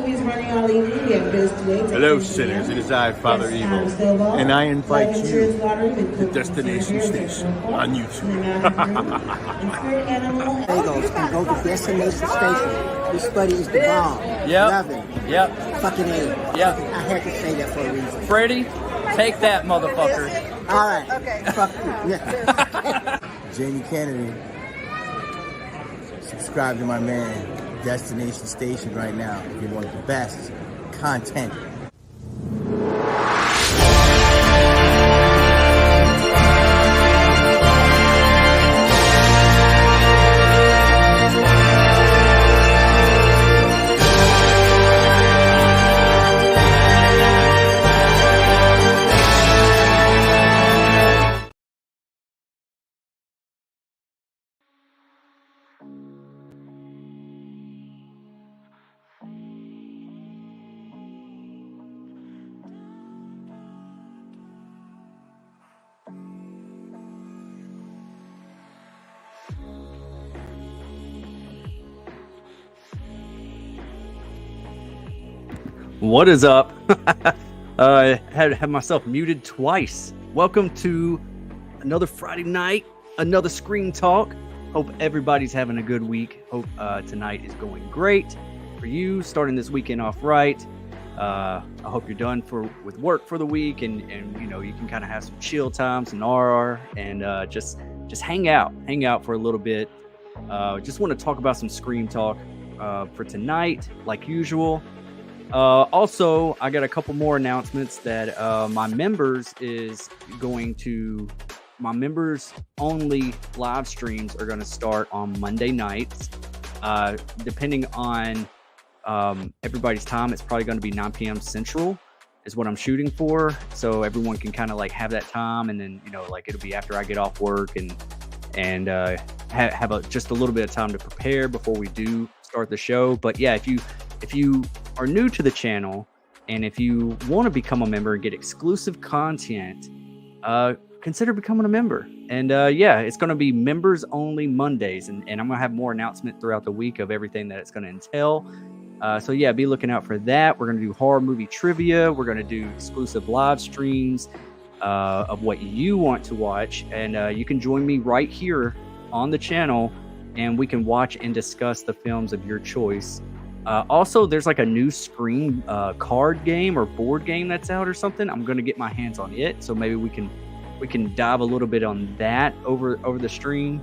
movies running all evening. We have Biz today. Hello, sinners. It is I, Father Evil, and I invite you to Destination Station on YouTube. Bagels can go to Destination Station. This buddy is the bomb. Yep. Love him. Yep. Fucking A. Yep. I had to say that for a reason. Freddie, take that, motherfucker. All right. Okay. Fuck you. Yeah. Jamie Kennedy. Subscribe to my man, Destination Station right now if you want the best content. What is up? Had myself muted twice. Welcome to another Friday night, another Screen Talk. Hope everybody's having a good week. Hope tonight is going great for you, starting this weekend off right. I hope you're done with work for the week, and you know, you can kind of have some chill time, some RR, and just hang out for a little bit. Just want to talk about some Screen Talk for tonight, like usual. Also, I got a couple more announcements that my members only live streams are going to start on Monday nights. Depending on everybody's time, it's probably going to be 9 p.m. Central is what I'm shooting for. So everyone can kind of like have that time, and then, you know, like it'll be after I get off work and have just a little bit of time to prepare before we do start the show. But yeah, if you are new to the channel and if you want to become a member and get exclusive content, consider becoming a member. And yeah, it's going to be members only Mondays, and I'm going to have more announcement throughout the week of everything that it's going to entail. So yeah, be looking out for that. We're going to do horror movie trivia. We're going to do exclusive live streams of what you want to watch, and you can join me right here on the channel, and we can watch and discuss the films of your choice. Also, there's like a new Screen card game or board game that's out or something. I'm going to get my hands on it, so maybe we can dive a little bit on that over the stream.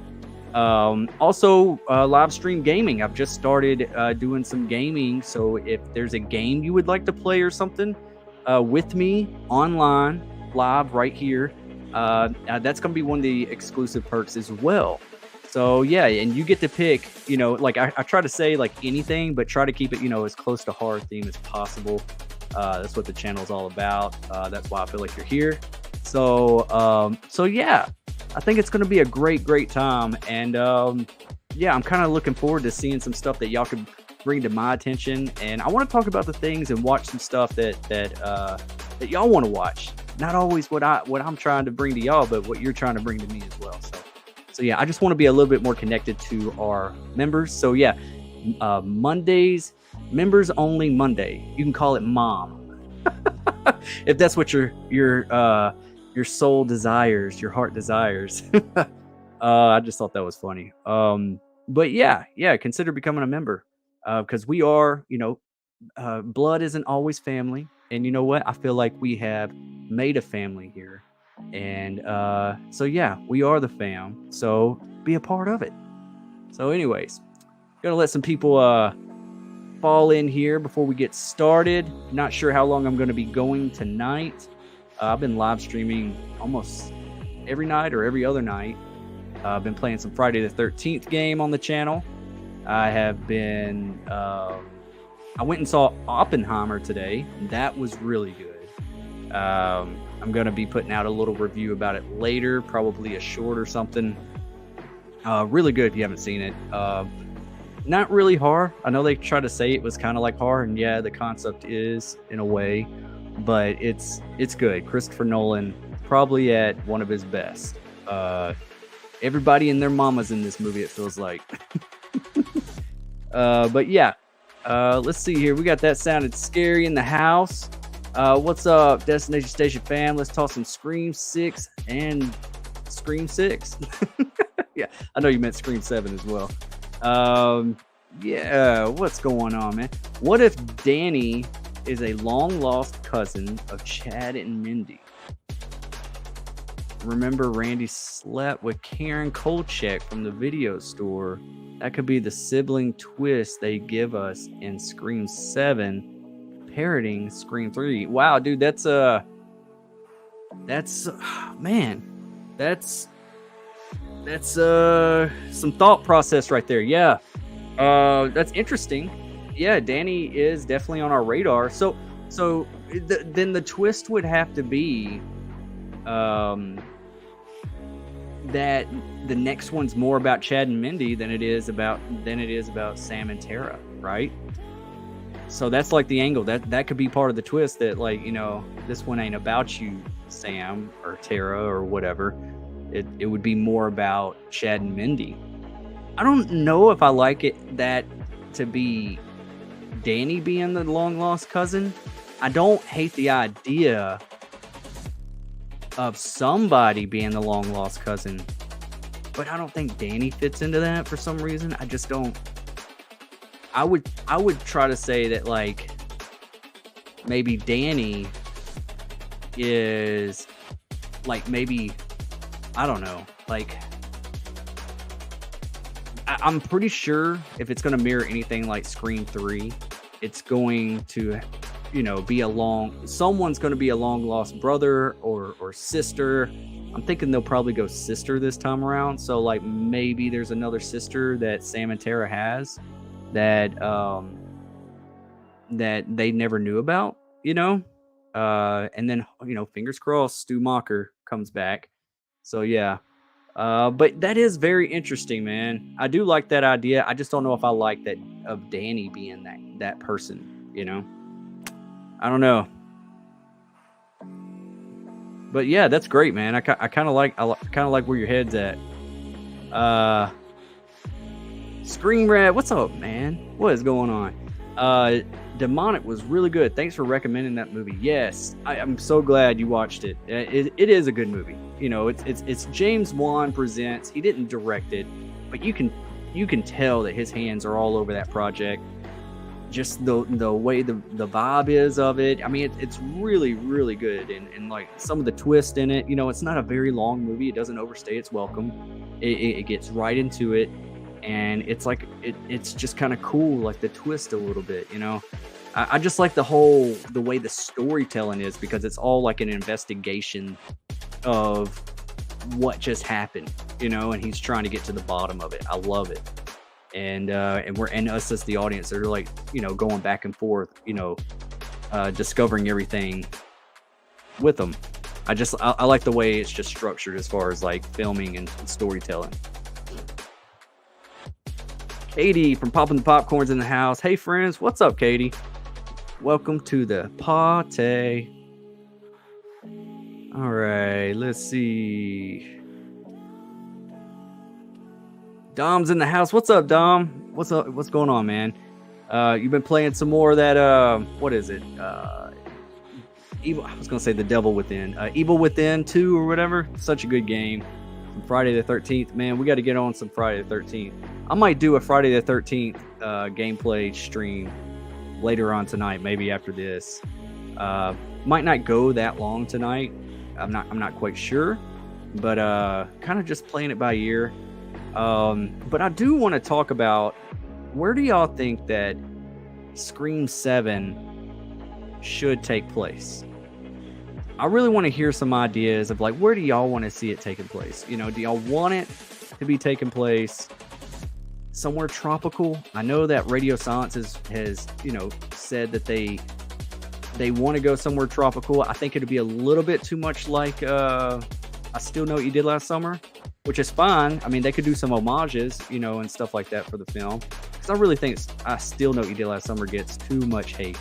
Also, live stream gaming. I've just started doing some gaming, so if there's a game you would like to play or something with me online, live right here, that's going to be one of the exclusive perks as well. So yeah, and you get to pick, you know, like I try to say like anything, but try to keep it, you know, as close to horror theme as possible. That's what the channel is all about. That's why I feel like you're here. So yeah, I think it's going to be a great time. And yeah, I'm kind of looking forward to seeing some stuff that y'all can bring to my attention. And I want to talk about the things and watch some stuff that y'all want to watch. Not always what I'm trying to bring to y'all, but what you're trying to bring to me as well. So yeah, I just want to be a little bit more connected to our members. So yeah, Mondays, members only Monday. You can call it Mom, if that's what your soul desires, your heart desires. I just thought that was funny. But yeah, consider becoming a member, because we are, you know, blood isn't always family, and you know what? I feel like we have made a family here. And so yeah, we are the fam, so be a part of it. So anyways, gonna let some people fall in here before we get started. Not sure how long I'm going to be going tonight. I've been live streaming almost every night or every other night. I've been playing some Friday the 13th game on the channel. I have been I went and saw Oppenheimer today, and that was really good. I'm going to be putting out a little review about it later, probably a short or something. Really good if you haven't seen it. Not really horror. I know they try to say it was kind of like horror, and yeah, the concept is in a way, but it's good. Christopher Nolan, probably at one of his best. Everybody and their mama's in this movie, it feels like. But yeah, Let's see here. We got That Sounded Scary in the house. What's up, Destination Station fam? Let's talk some Scream 6 and Scream 6. Yeah, I know you meant Scream 7 as well. Yeah, what's going on, man? What if Danny is a long-lost cousin of Chad and Mindy? Remember, Randy slept with Karen Kolchak from the video store. That could be the sibling twist they give us in Scream 7, parroting Scream 3. Wow, dude, that's man, that's some thought process right there. Yeah, that's interesting. Yeah, Danny is definitely on our radar. So then the twist would have to be that the next one's more about Chad and Mindy than it is about Sam and Tara, right? So that's like the angle that could be part of the twist, that, like, you know, this one ain't about you, Sam or Tara or whatever. It would be more about Chad and Mindy. I don't know if I like it that to be Danny being the long lost cousin. I don't hate the idea of somebody being the long lost cousin, but I don't think Danny fits into that for some reason. I just don't. I would try to say that, like, maybe Danny is, like, maybe, I don't know, like, I'm pretty sure if it's going to mirror anything like Scream 3, it's going to, you know, someone's going to be a long lost brother or sister. I'm thinking they'll probably go sister this time around. So, like, maybe there's another sister that Sam and Tara has that they never knew about, you know? And then, you know, fingers crossed, Stu Macher comes back. So, yeah. But that is very interesting, man. I do like that idea. I just don't know if I like that of Danny being that person, you know? I don't know. But yeah, that's great, man. I kind of like where your head's at. Scream Rat, what's up, man? What is going on? Demonic was really good. Thanks for recommending that movie. Yes, I'm so glad you watched it. It is a good movie. You know, it's James Wan presents. He didn't direct it, but you can tell that his hands are all over that project. Just the way the vibe is of it. I mean, it's really, really good. And like some of the twist in it, you know, it's not a very long movie. It doesn't overstay its welcome. It gets right into it. And it's like, it's just kind of cool, like the twist a little bit, you know. I just like the way the storytelling is, because it's all like an investigation of what just happened, you know, and he's trying to get to the bottom of it. I love it. And us as the audience are, like, you know, going back and forth, you know, discovering everything with them. I like the way it's just structured as far as like filming and storytelling. Katie from Popping the Popcorn's in the house. Hey friends, what's up, Katie? Welcome to the party. All right, let's see. Dom's in the house. What's up, Dom? What's up? What's going on, man? You've been playing some more of that, what is it? Evil. I was going to say The Devil Within. Evil Within 2 or whatever. Such a good game. From Friday the 13th. Man, we got to get on some Friday the 13th. I might do a Friday the 13th gameplay stream later on tonight, maybe after this. Might not go that long tonight. I'm not quite sure, but kind of just playing it by ear. But I do want to talk about, where do y'all think that Scream 7 should take place? I really want to hear some ideas of, like, where do y'all want to see it taking place? You know, do y'all want it to be taking place somewhere tropical? I know that Radio Silence has you know, said that they want to go somewhere tropical. I think it'd be a little bit too much like I Still Know What You Did Last Summer, which is fine. I mean, they could do some homages, you know, and stuff like that for the film. Because I really think I Still Know What You Did Last Summer gets too much hate.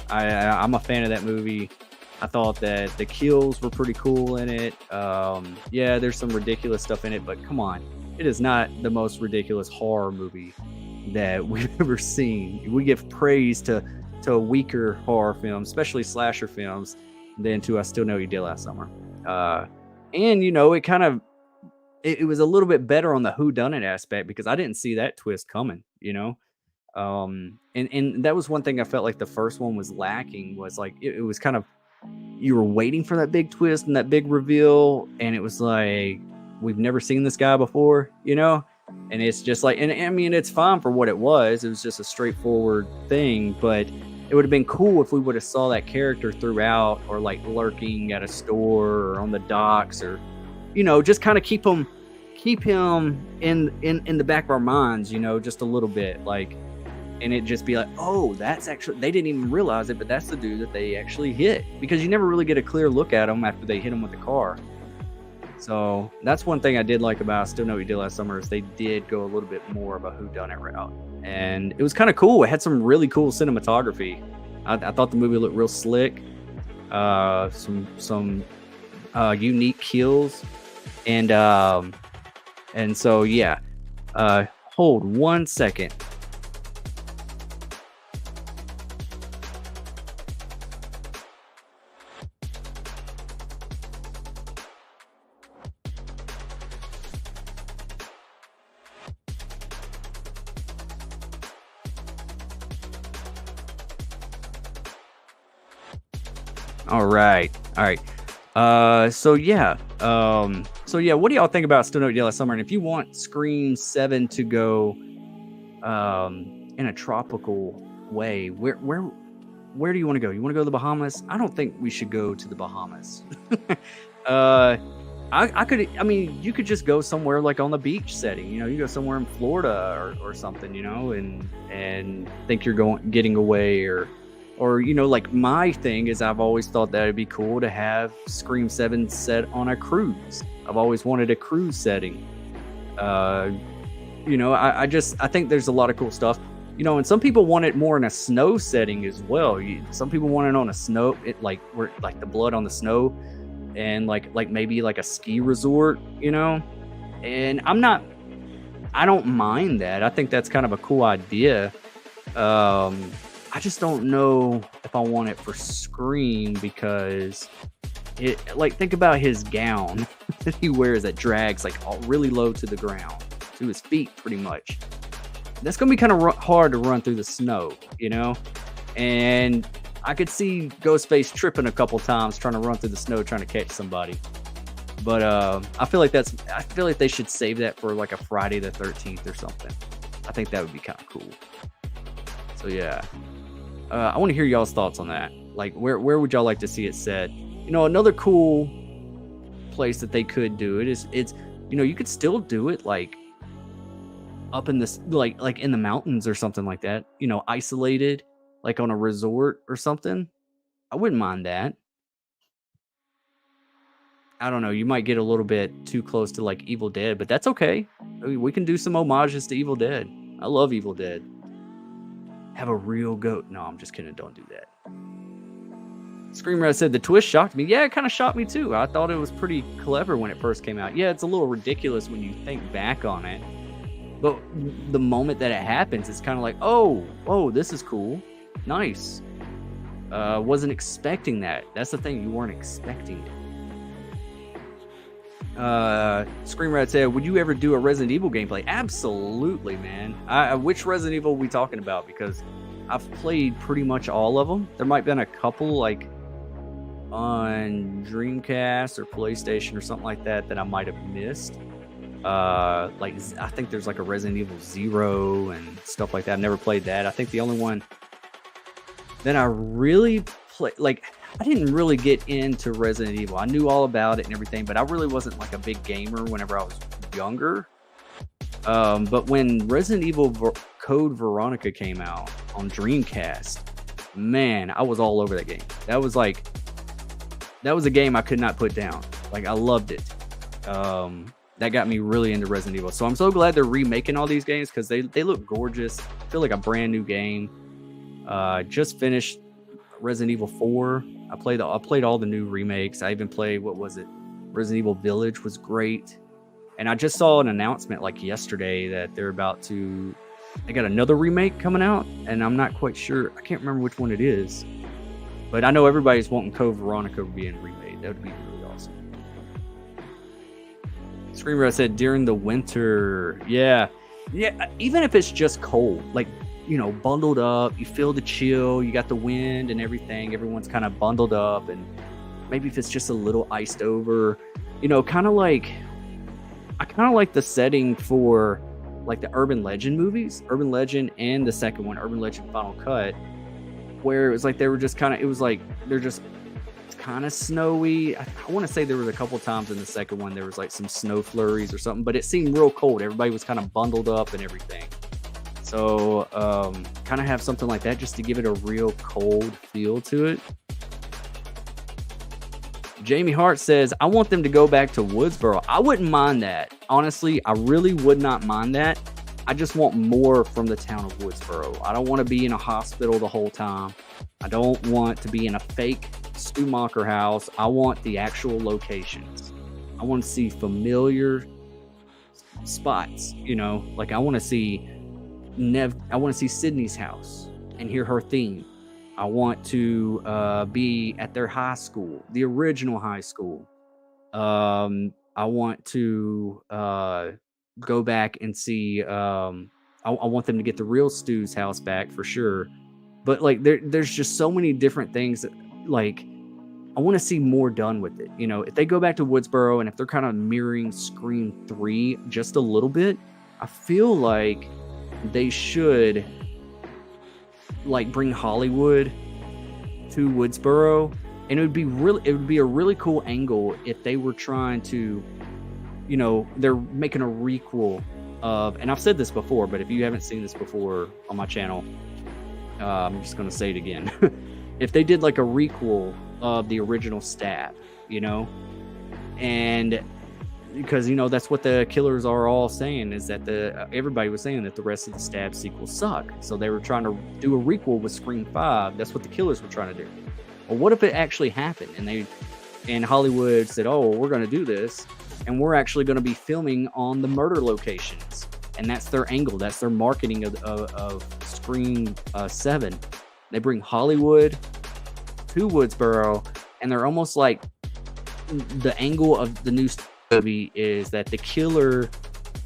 I'm a fan of that movie. I thought that the kills were pretty cool in it. Yeah, there's some ridiculous stuff in it, but come on. It is not the most ridiculous horror movie that we've ever seen. We give praise to weaker horror films, especially slasher films, than to I Still Know What You Did Last Summer. And it kind of it was a little bit better on the whodunit aspect because I didn't see that twist coming. And that was one thing I felt like the first one was lacking, was like it was kind of, you were waiting for that big twist and that big reveal, and it was like, we've never seen this guy before, and it's just like, and I mean, it's fine for what it was just a straightforward thing, but it would have been cool if we would have saw that character throughout, or like lurking at a store or on the docks, or just kind of keep him in the back of our minds, just a little bit, like. And it just be like, oh, that's actually, they didn't even realize it, but that's the dude that they actually hit. Because you never really get a clear look at him after they hit him with the car. So that's one thing I did like about Still Know What You Did Last Summer, is they did go a little bit more of a whodunit route. And it was kind of cool. It had some really cool cinematography. I thought the movie looked real slick. Some unique kills. And so, yeah. Hold 1 second. All right. So yeah. What do y'all think about Still Know What You Did Last Summer? And if you want Scream 7 to go in a tropical way, where do you want to go? You want to go to the Bahamas? I don't think we should go to the Bahamas. You could just go somewhere like on the beach setting. You go somewhere in Florida or something, and think you're getting away, or like my thing is, I've always thought that it'd be cool to have Scream 7 set on a cruise. I've always wanted a cruise setting. I think there's a lot of cool stuff, and some people want it more in a snow setting as well. Some people want it on a snow, like the blood on the snow, and like maybe like a ski resort, and I don't mind that. I think that's kind of a cool idea. I just don't know if I want it for Scream, because think about his gown that he wears that drags really low to the ground, to his feet pretty much. That's going to be kind of hard to run through the snow, and I could see Ghostface tripping a couple times trying to run through the snow trying to catch somebody. But I feel like they should save that for like a Friday the 13th or something. I think that would be kind of cool. So yeah. I want to hear y'all's thoughts on that. Like, where would y'all like to see it set? Another cool place that they could do it is, you could still do it like up in this, like in the mountains or something like that. Isolated, like on a resort or something. I wouldn't mind that. I don't know. You might get a little bit too close to like Evil Dead, but that's okay. We can do some homages to Evil Dead. I love Evil Dead. Have a real goat. No, I'm just kidding. Don't do that. Screamer said the twist shocked me. Yeah, it kind of shocked me too. I thought it was pretty clever when it first came out. Yeah, it's a little ridiculous when you think back on it. But the moment that it happens, it's kind of like, oh, this is cool. Nice. Wasn't expecting that. That's the thing. You weren't expecting it. Screamrat said, would you ever do a Resident Evil gameplay? Absolutely, man. Which Resident Evil are we talking about? Because I've played pretty much all of them. There might have been a couple like on Dreamcast or PlayStation or something like that I might have missed. Like I think there's like a Resident Evil 0 and stuff like that. I've never played that. I think the only one that I really played, like, I didn't really get into Resident Evil. I knew all about it and everything, but I really wasn't like a big gamer whenever I was younger. But when Resident Evil Code Veronica came out on Dreamcast, man, I was all over that game. That was a game I could not put down. Like, I loved it. That got me really into Resident Evil. So I'm so glad they're remaking all these games because they look gorgeous. I feel like a brand new game. Just finished Resident Evil 4. I played all the new remakes. I even played, Resident Evil Village was great. And I just saw an announcement like yesterday that they're about to they got another remake coming out, and I'm not quite sure. I can't remember which one it is, but I know everybody's wanting Code Veronica being remade. That would be really awesome. Screamer said during the winter, yeah. Even if it's just cold, like, you know, bundled up, you feel the chill, you got the wind and everything. Everyone's kind of bundled up, and maybe if it's just a little iced over, you know, kind of like, I kind of like the setting for like the Urban Legend movies, Urban Legend and the second one, Urban Legend Final Cut, where it was like they were just kind of, it was like they're just kind of snowy. I want to say there was a couple times in the second one there was like some snow flurries or something, but it seemed real cold. Everybody was kind of bundled up and everything. So kind of have something like that just to give it a real cold feel to it. Jamie Hart says, I want them to go back to Woodsboro. I wouldn't mind that. Honestly, I really would not mind that. I just want more from the town of Woodsboro. I don't want to be in a hospital the whole time. I don't want to be in a fake Stumacher house. I want the actual locations. I want to see familiar spots, you know, like I want to see I want to see Sydney's house and hear her theme. I want to be at their high school, the original high school. I want to go back and see. I want them to get the real Stu's house back for sure. But like, there's just so many different things that, like, I want to see more done with it. You know, if they go back to Woodsboro and if they're kind of mirroring Scream 3 just a little bit, I feel like they should like bring Hollywood to Woodsboro, and it would be a really cool angle if they were trying to, you know, they're making a requel of, and I've said this before, but if you haven't seen this before on my channel, I'm just going to say it again. If they did like a requel of the original Stab, you know, and because, you know, that's what the killers are all saying, is that everybody was saying that the rest of the Stab sequels suck. So they were trying to do a requel with Scream 5. That's what the killers were trying to do. Well, what if it actually happened and Hollywood said, oh, well, we're going to do this, and we're actually going to be filming on the murder locations, and that's their angle, that's their marketing of Scream 7. They bring Hollywood to Woodsboro, and they're almost like, the angle of the new movie is that the killer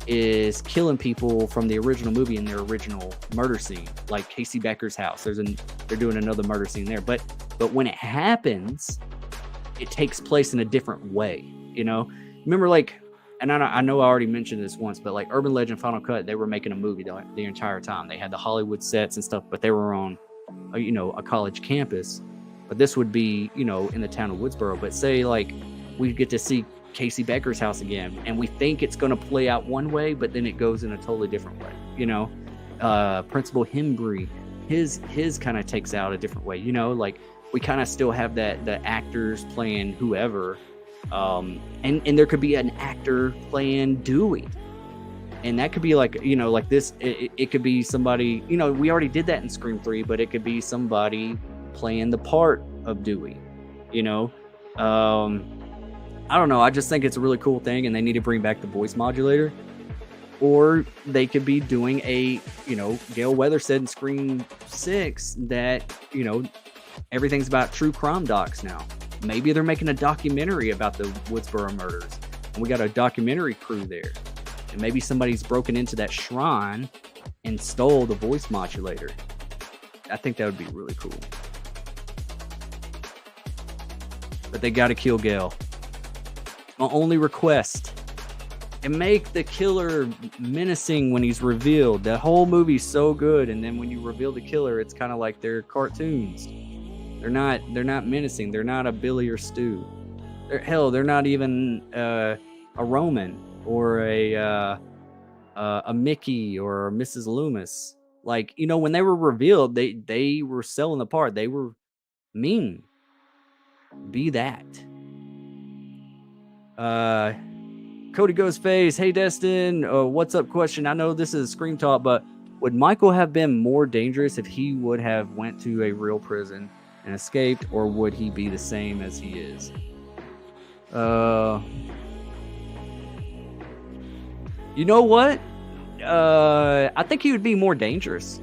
is killing people from the original movie in their original murder scene, like Casey Becker's house. They're doing another murder scene there, but when it happens, it takes place in a different way. You know, remember, like, and I know I already mentioned this once, but like Urban Legend Final Cut, they were making a movie the entire time. They had the Hollywood sets and stuff, but they were on, you know, a college campus. But this would be, you know, in the town of Woodsboro. But say like we get to see Casey Becker's house again, and we think it's going to play out one way, but then it goes in a totally different way. You know, Principal Hembry, his kind of takes out a different way. You know, like we kind of still have the actors playing whoever, and there could be an actor playing Dewey, and that could be like, you know, like this. It could be somebody. You know, we already did that in Scream 3, but it could be somebody playing the part of Dewey. You know. I don't know. I just think it's a really cool thing, and they need to bring back the voice modulator. Or they could be doing a, you know, Gail Weather said in Scream 6 that, you know, everything's about true crime docs now. Maybe they're making a documentary about the Woodsboro murders, and we got a documentary crew there. And maybe somebody's broken into that shrine and stole the voice modulator. I think that would be really cool. But they got to kill Gail. My only request, and make the killer menacing when he's revealed. That whole movie's so good, and then when you reveal the killer, it's kind of like they're cartoons. They're not menacing. They're not a Billy or Stu. They're not even a Roman or a Mickey or Mrs. Loomis. Like, you know, when they were revealed, they were selling the part. They were mean. Be that. Cody Ghostface, hey Destin, what's up? Question. I know this is Scream Talk, but would Michael have been more dangerous if he would have went to a real prison and escaped, or would he be the same as he is? You know what? I think he would be more dangerous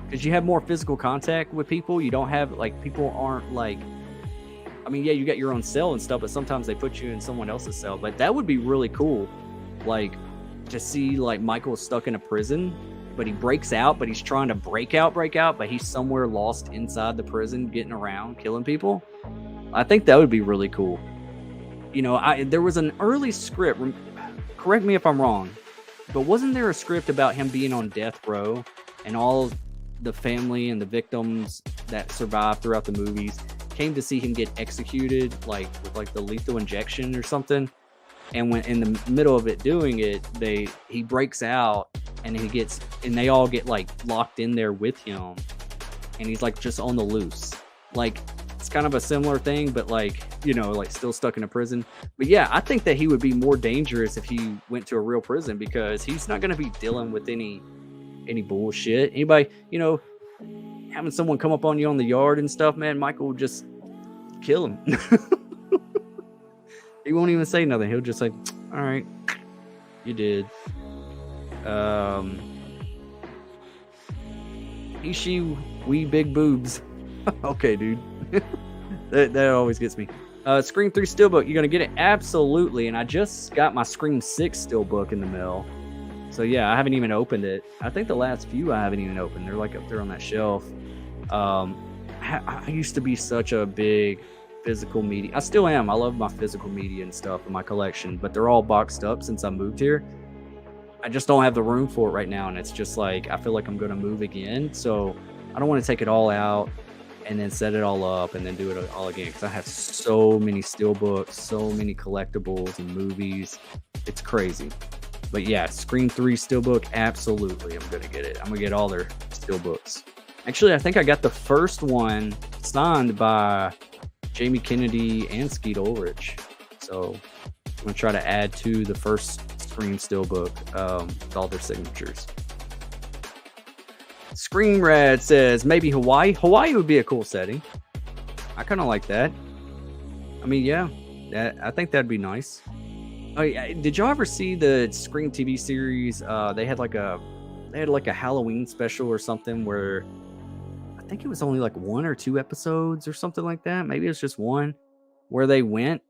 because you have more physical contact with people. You don't have like people aren't like. I mean, yeah, you got your own cell and stuff, but sometimes they put you in someone else's cell. But that would be really cool, like to see like Michael stuck in a prison, but he breaks out, but he's trying to break out, but he's somewhere lost inside the prison, getting around, killing people. I think that would be really cool. You know, there was an early script. Correct me if I'm wrong, but wasn't there a script about him being on death row and all the family and the victims that survived throughout the movies came to see him get executed, like with like the lethal injection or something? And when in the middle of it doing it, he breaks out and they all get like locked in there with him, and he's like just on the loose. Like it's kind of a similar thing, but like, you know, like still stuck in a prison. But yeah, I think that he would be more dangerous if he went to a real prison because he's not going to be dealing with any bullshit. Anybody, you know, having someone come up on you on the yard and stuff, man, Michael will just kill him. He won't even say nothing. He'll just say, all right, you did. He, she, we big boobs. Okay, dude. that always gets me. Scream 3 Steelbook, you're going to get it? Absolutely. And I just got my Scream 6 Steelbook in the mail. So yeah, I haven't even opened it. I think the last few I haven't even opened. They're like up there on that shelf. I used to be such a big physical media. I still am. I love my physical media and stuff in my collection, but they're all boxed up since I moved here. I just don't have the room for it right now. And it's just like, I feel like I'm going to move again. So I don't want to take it all out and then set it all up and then do it all again. Cause I have so many steelbooks, so many collectibles and movies. It's crazy. But yeah, Scream 3 Steelbook, absolutely. I'm going to get it. I'm going to get all their Steelbooks. Actually, I think I got the first one signed by Jamie Kennedy and Skeet Ulrich. So I'm going to try to add to the first Scream Steelbook with all their signatures. Scream Rad says, maybe Hawaii. Hawaii would be a cool setting. I kind of like that. I mean, yeah, I think that'd be nice. Oh, yeah. Did y'all ever see the Scream TV series? They had like a Halloween special or something where I think it was only like 1 or 2 episodes or something like that. Maybe it was just one where they went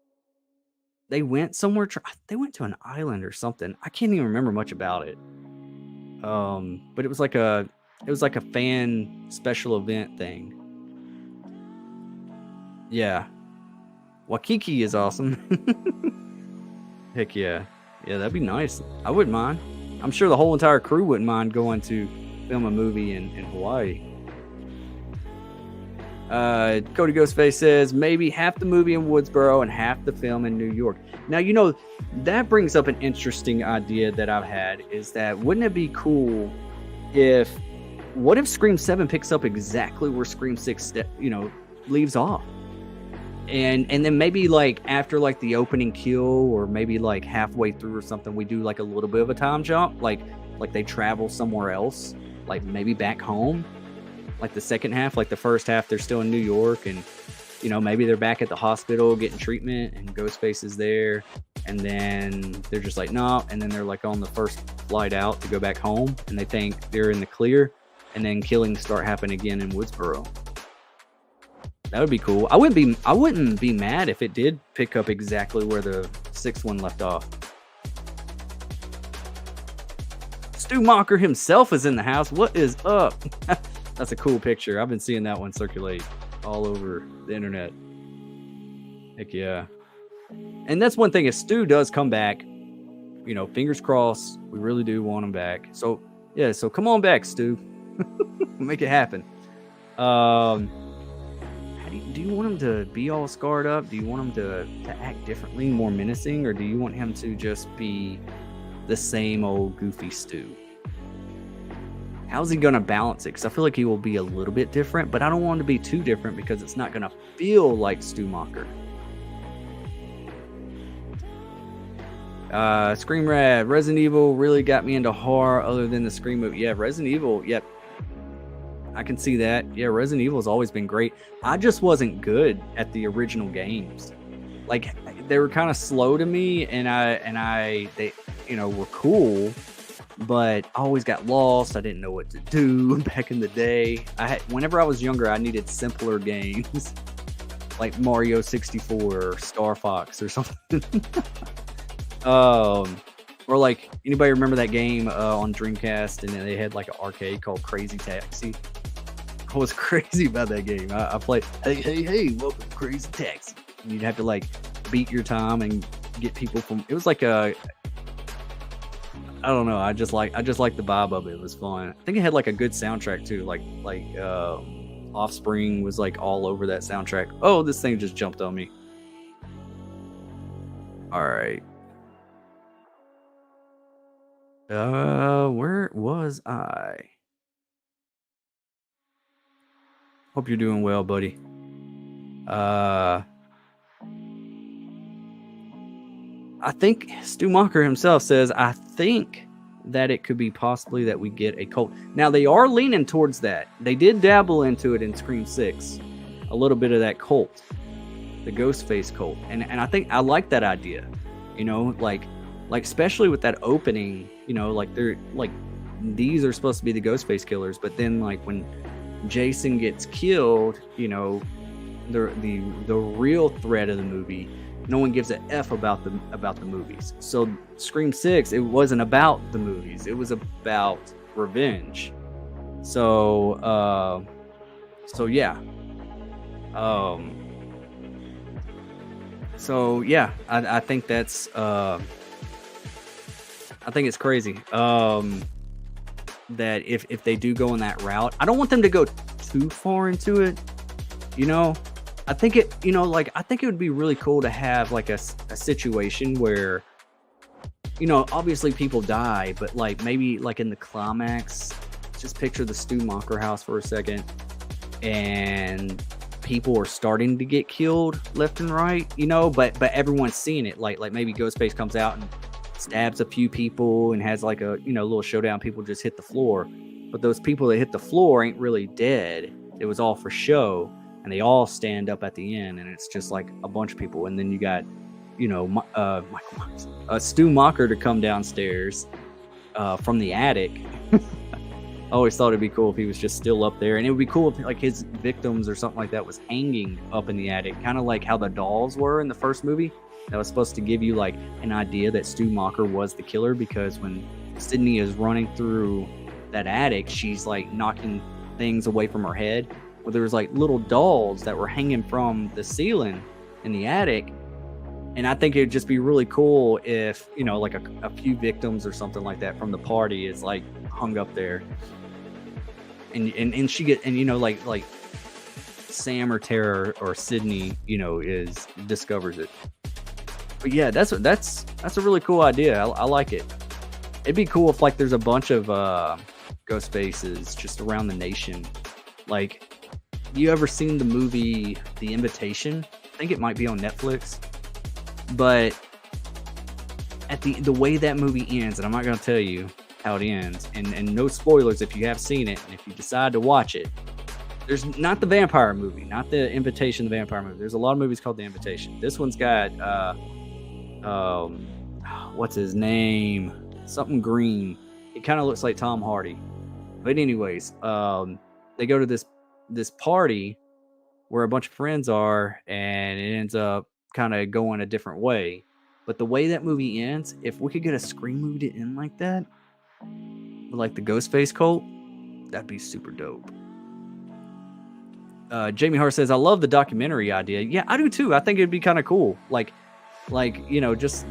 somewhere. They went to an island or something. I can't even remember much about it. But it was like a fan special event thing. Yeah. Waikiki is awesome. Heck yeah. Yeah, that'd be nice. I wouldn't mind. I'm sure the whole entire crew wouldn't mind going to film a movie in Hawaii. Cody Ghostface says, maybe half the movie in Woodsboro and half the film in New York. Now, you know, that brings up an interesting idea that I've had, is that wouldn't it be cool what if Scream 7 picks up exactly where Scream 6, leaves off? And then maybe like after like the opening kill, or maybe like halfway through or something, we do like a little bit of a time jump, like they travel somewhere else, like maybe back home. Like the second half, like the first half, they're still in New York, and maybe they're back at the hospital getting treatment, and Ghostface is there, and then they're just like, no, and then they're like on the first flight out to go back home, and they think they're in the clear, and then killings start happening again in Woodsboro. That would be cool. I wouldn't be mad if it did pick up exactly where the 6th one left off. Stu Mocker himself is in the house. What is up? That's a cool picture. I've been seeing that one circulate all over the internet. Heck yeah. And that's one thing. If Stu does come back, fingers crossed, we really do want him back. So yeah, so come on back, Stu. Make it happen. Do you want him to be all scarred up? Do you want him to act differently, more menacing, or do you want him to just be the same old goofy Stu? How's he going to balance it? Because I feel like he will be a little bit different, but I don't want him to be too different because it's not going to feel like Stu Mocker. Scream Rad, Resident Evil really got me into horror other than the Scream movie. Yeah, Resident Evil, yep. I can see that. Yeah, Resident Evil has always been great. I just wasn't good at the original games. Like, they were kind of slow to me, and they were cool, but I always got lost. I didn't know what to do back in the day. Whenever I was younger, I needed simpler games like Mario 64 or Star Fox or something. Or like, anybody remember that game on Dreamcast, and then they had like an arcade called Crazy Taxi? I was crazy about that game. I played, hey, welcome to Crazy Taxi. And you'd have to like beat your time and get people from. It was like I don't know. I just like the vibe of it. It was fun. I think it had like a good soundtrack too. Like Offspring was like all over that soundtrack. Oh, this thing just jumped on me. All right. Where was I? Hope you're doing well, buddy. I think Stu Mocker himself says, I think that it could be possibly that we get a cult. Now, they are leaning towards that. They did dabble into it in Scream 6. A little bit of that cult. The Ghostface cult. And I think I like that idea. You know, like especially with that opening, you know, like they're like, these are supposed to be the Ghostface killers, but then like when Jason gets killed, you know, the real threat of the movie, no one gives a F about the movies. So Scream 6, it wasn't about the movies, it was about revenge. So yeah. I think that's I think it's crazy that if they do go in that route, I don't want them to go too far into it, you know. I think it would be really cool to have like a situation where, you know, obviously people die, but like maybe like in the climax, just picture the Stu Mocker house for a second, and people are starting to get killed left and right, you know, but everyone's seeing it. Like maybe Ghostface comes out and stabs a few people and has like a, you know, little showdown. People just hit the floor, but those people that hit the floor ain't really dead. It was all for show, and they all stand up at the end, and it's just like a bunch of people. And then you got, you know, Stu Mocker to come downstairs from the attic. I always thought it'd be cool if he was just still up there, and it would be cool if like his victims or something like that was hanging up in the attic, kind of like how the dolls were in the first movie. That was supposed to give you like an idea that Stu Mocker was the killer, because when Sydney is running through that attic, she's like knocking things away from her head. Well, there was like little dolls that were hanging from the ceiling in the attic, and I think it'd just be really cool if, you know, like a few victims or something like that from the party is like hung up there, and she get, and you know, like Sam or Tara or Sydney, you know, discovers it. But yeah, that's a really cool idea. I like it. It'd be cool if like there's a bunch of ghost faces just around the nation. Like, you ever seen the movie The Invitation? I think it might be on Netflix. But at the way that movie ends, and I'm not going to tell you how it ends, and no spoilers if you have seen it, and if you decide to watch it. There's not the vampire movie, not the Invitation, the vampire movie. There's a lot of movies called The Invitation. This one's got what's his name? Something Green. It kind of looks like Tom Hardy. But anyways, they go to this party where a bunch of friends are, and it ends up kind of going a different way. But the way that movie ends, if we could get a Scream movie to end like that, like the Ghostface cult, that'd be super dope. Jamie Hart says, I love the documentary idea. Yeah, I do too. I think it'd be kind of cool. Like, you know, just,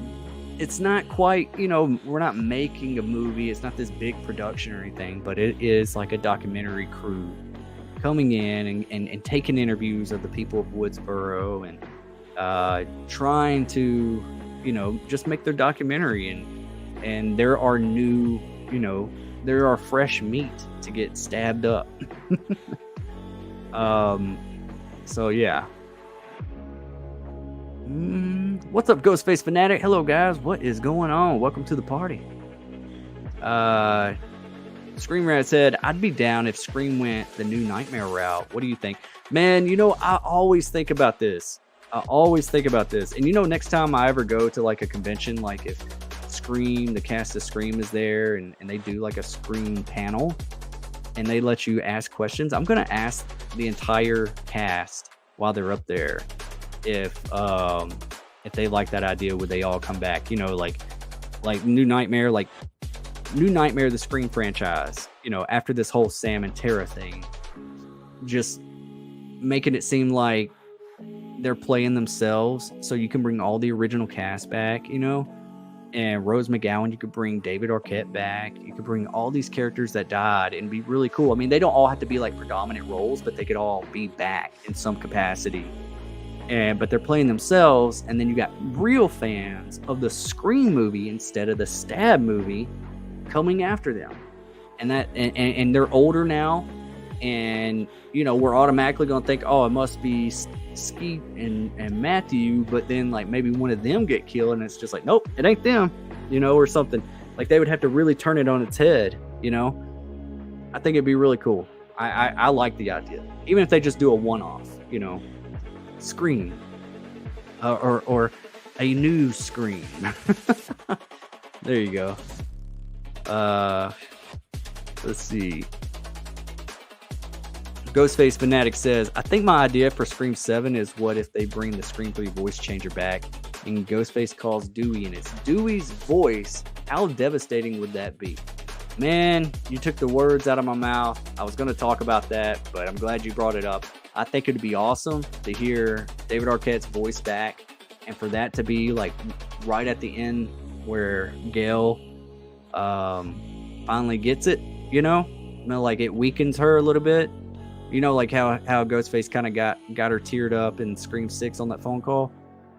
it's not quite, you know, we're not making a movie. It's not this big production or anything, but it is like a documentary crew coming in and taking interviews of the people of Woodsboro and trying to, you know, just make their documentary. And there are new, you know, there are fresh meat to get stabbed up. So yeah. What's up, Ghostface Fanatic? Hello guys, what is going on? Welcome to the party. Scream Rat said, I'd be down if Scream went the New Nightmare route. What do you think? Man, you know, I always think about this. And you know, next time I ever go to like a convention, like if Scream, the cast of Scream is there, and they do like a Scream panel, and they let you ask questions. I'm gonna ask the entire cast while they're up there if they like that idea, would they all come back? You know, like New Nightmare, the Scream franchise. You know, after this whole Sam and Tara thing, just making it seem like they're playing themselves, so you can bring all the original cast back, you know, and Rose McGowan, you could bring David Arquette back, you could bring all these characters that died, and be really cool. I mean, they don't all have to be like predominant roles, but they could all be back in some capacity, but they're playing themselves. And then you got real fans of the Scream movie instead of the Stab movie coming after them, and they're older now. And, you know, we're automatically going to think, oh, it must be Skeet and Matthew, but then like maybe one of them get killed, and it's just like, nope, it ain't them, you know, or something. Like they would have to really turn it on its head, you know. I think it'd be really cool. I like the idea, even if they just do a one-off, you know, Scream, or a new Scream. There you go. Let's see. Ghostface Fanatic says, I think my idea for Scream 7 is what if they bring the Scream 3 voice changer back and Ghostface calls Dewey and it's Dewey's voice. How devastating would that be? Man, you took the words out of my mouth. I was going to talk about that, but I'm glad you brought it up. I think it'd be awesome to hear David Arquette's voice back, and for that to be like right at the end where Gail finally gets it, you know, like it weakens her a little bit. You know, like how Ghostface kind of got her teared up in Scream 6 on that phone call.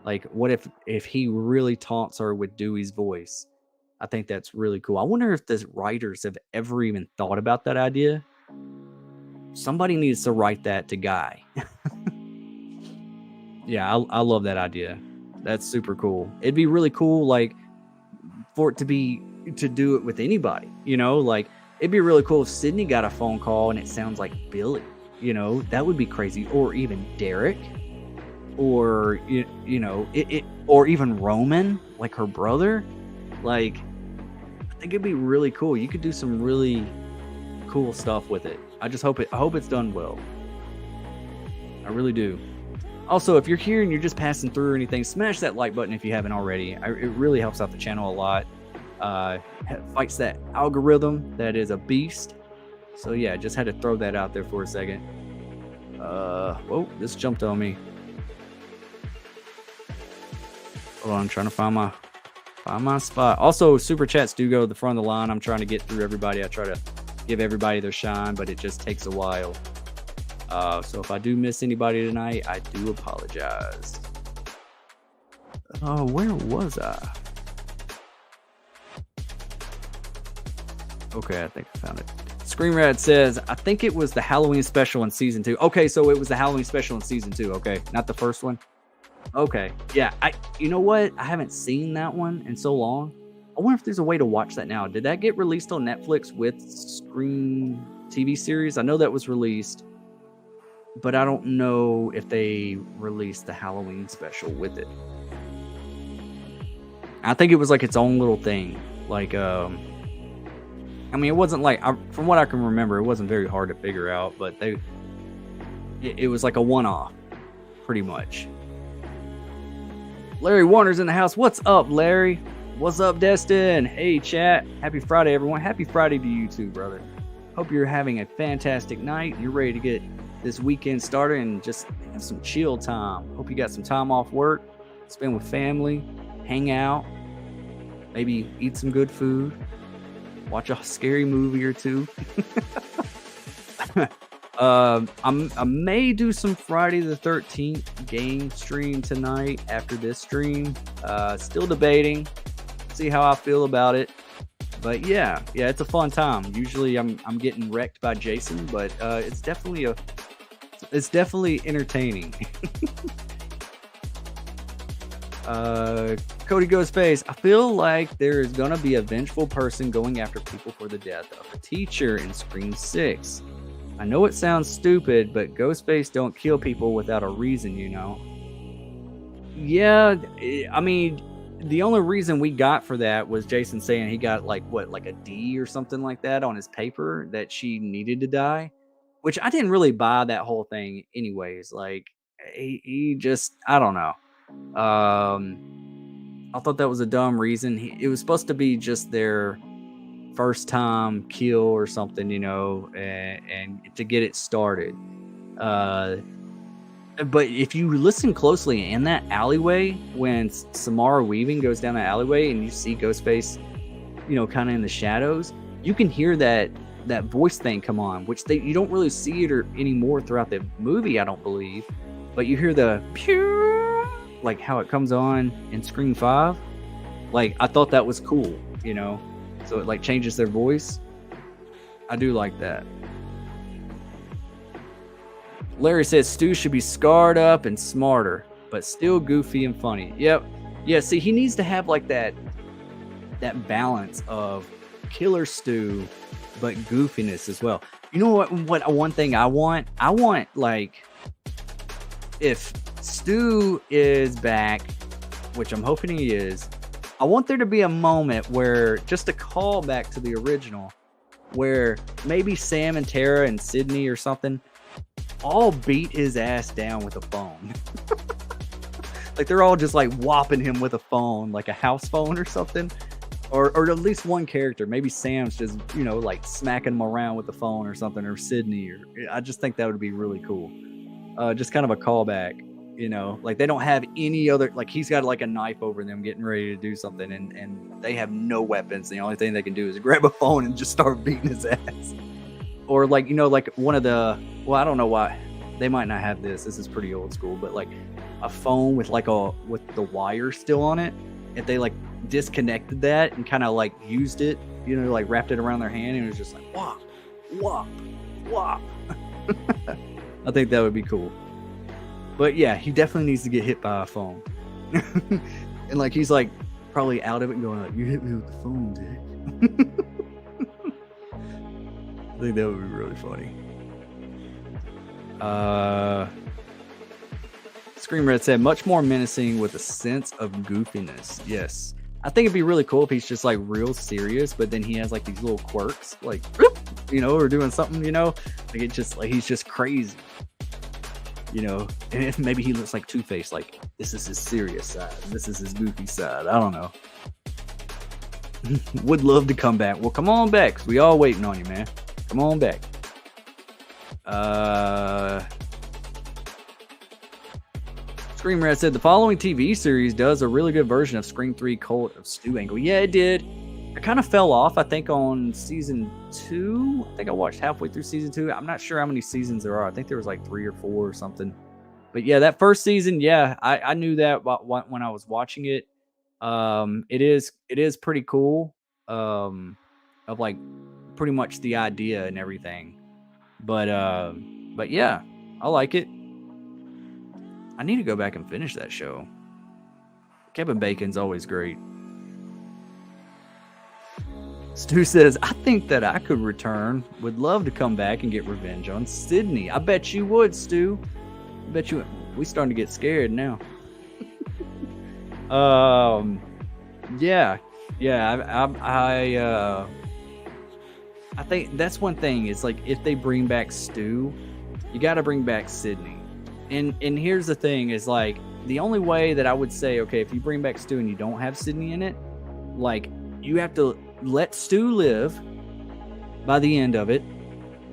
Like, what if he really taunts her with Dewey's voice? I think that's really cool. I wonder if the writers have ever even thought about that idea. Somebody needs to write that to Guy. Yeah, I love that idea. That's super cool. It'd be really cool, like, for it to do it with anybody, you know, like, it'd be really cool if Sydney got a phone call and it sounds like Billy. You know, that would be crazy. Or even Derek, or you know, or even Roman, like her brother. Like, I think it'd be really cool. You could do some really cool stuff with it. I hope it's done well. I really do. Also, if you're here and you're just passing through or anything, smash that like button if you haven't already. It really helps out the channel a lot. Fights that algorithm that is a beast. So yeah, just had to throw that out there for a second. Whoa, this jumped on me. Hold on, I'm trying to find my spot. Also, super chats do go to the front of the line. I'm trying to get through everybody. I try to give everybody their shine, but it just takes a while. So if I do miss anybody tonight, I do apologize. Oh, where was I? Okay, I think I found it. Screamrad says, I think it was the Halloween special in season 2. Okay, so it was the Halloween special in season 2. Okay, not the first one. Okay, yeah. You know what? I haven't seen that one in so long. I wonder if there's a way to watch that now. Did that get released on Netflix with Scream TV series? I know that was released, but I don't know if they released the Halloween special with it. I think it was like its own little thing. Like, I mean, it wasn't like, from what I can remember, it wasn't very hard to figure out, but it was like a one-off, pretty much. Larry Warner's in the house. What's up, Larry? What's up, Destin? Hey, chat. Happy Friday, everyone. Happy Friday to you too, brother. Hope you're having a fantastic night. You're ready to get this weekend started and just have some chill time. Hope you got some time off work, spend with family, hang out, maybe eat some good food. Watch a scary movie or two. I may do some Friday the 13th game stream tonight after this stream. Still debating. See how I feel about it. But yeah, it's a fun time. Usually I'm getting wrecked by Jason, but it's definitely entertaining. Cody Ghostface, I feel like there is gonna be a vengeful person going after people for the death of a teacher in Scream 6. I know it sounds stupid, but Ghostface don't kill people without a reason, you know. Yeah, I mean, the only reason we got for that was Jason saying he got like a D or something like that on his paper that she needed to die, which I didn't really buy that whole thing anyways. Like he just, I don't know. I thought that was a dumb reason. It was supposed to be just their first time kill or something, you know, and to get it started. But if you listen closely in that alleyway, when Samara Weaving goes down that alleyway and you see Ghostface, you know, kind of in the shadows, you can hear that voice thing come on, which you don't really see it anymore throughout the movie, I don't believe. But you hear the pew, like how it comes on in Scream 5. Like, I thought that was cool, you know? So it like changes their voice. I do like that. Larry says Stu should be scarred up and smarter, but still goofy and funny. Yep. Yeah, see, he needs to have like that balance of killer Stu, but goofiness as well. You know what one thing I want? I want, like, if Stu is back, which I'm hoping he is, I want there to be a moment where, just a call back to the original, where maybe Sam and Tara and Sydney or something all beat his ass down with a phone. Like they're all just like whopping him with a phone, like a house phone or something. Or at least one character. Maybe Sam's just, you know, like smacking him around with the phone or something, or Sydney. Or I just think that would be really cool. Just kind of a callback, you know, like they don't have any other, like he's got like a knife over them getting ready to do something, and they have no weapons. The only thing they can do is grab a phone and just start beating his ass. Or like, you know, like one of the, well, I don't know why they might not have this. This is pretty old school, but like a phone with with the wire still on it. If they like disconnected that and kind of like used it, you know, like wrapped it around their hand, and it was just like whop, whop, whop. I think that would be cool. But yeah, he definitely needs to get hit by a phone. And like he's like probably out of it and going like, "You hit me with the phone, Dick." I think that would be really funny. Scream Red said, much more menacing with a sense of goofiness. Yes. I think it'd be really cool if he's just like real serious, but then he has like these little quirks, like, you know, or doing something, you know, like it just like he's just crazy, you know. And if maybe he looks like Two-Face, like this is his serious side, this is his goofy side. I don't know. Would love to come back. Well, come on back, 'cause we all waiting on you, man. Come on back. Scream Rat said the following TV series does a really good version of Scream 3 Cult of Stu Angle. Yeah, it did. I kind of fell off, I think, on season 2. I think I watched halfway through season 2. I'm not sure how many seasons there are. I think there was like 3 or 4 or something. But yeah, that first season, yeah, I knew that when I was watching it. It is pretty cool. Of like pretty much the idea and everything. But yeah, I like it. I need to go back and finish that show. Kevin Bacon's always great. Stu says, I think that I could return. Would love to come back and get revenge on Sydney. I bet you would, Stu. I bet you. We starting to get scared now. Yeah. I think that's one thing. It's like if they bring back Stu, you got to bring back Sydney. And here's the thing: is like the only way that I would say, okay, if you bring back Stu and you don't have Sydney in it, like you have to let Stu live by the end of it,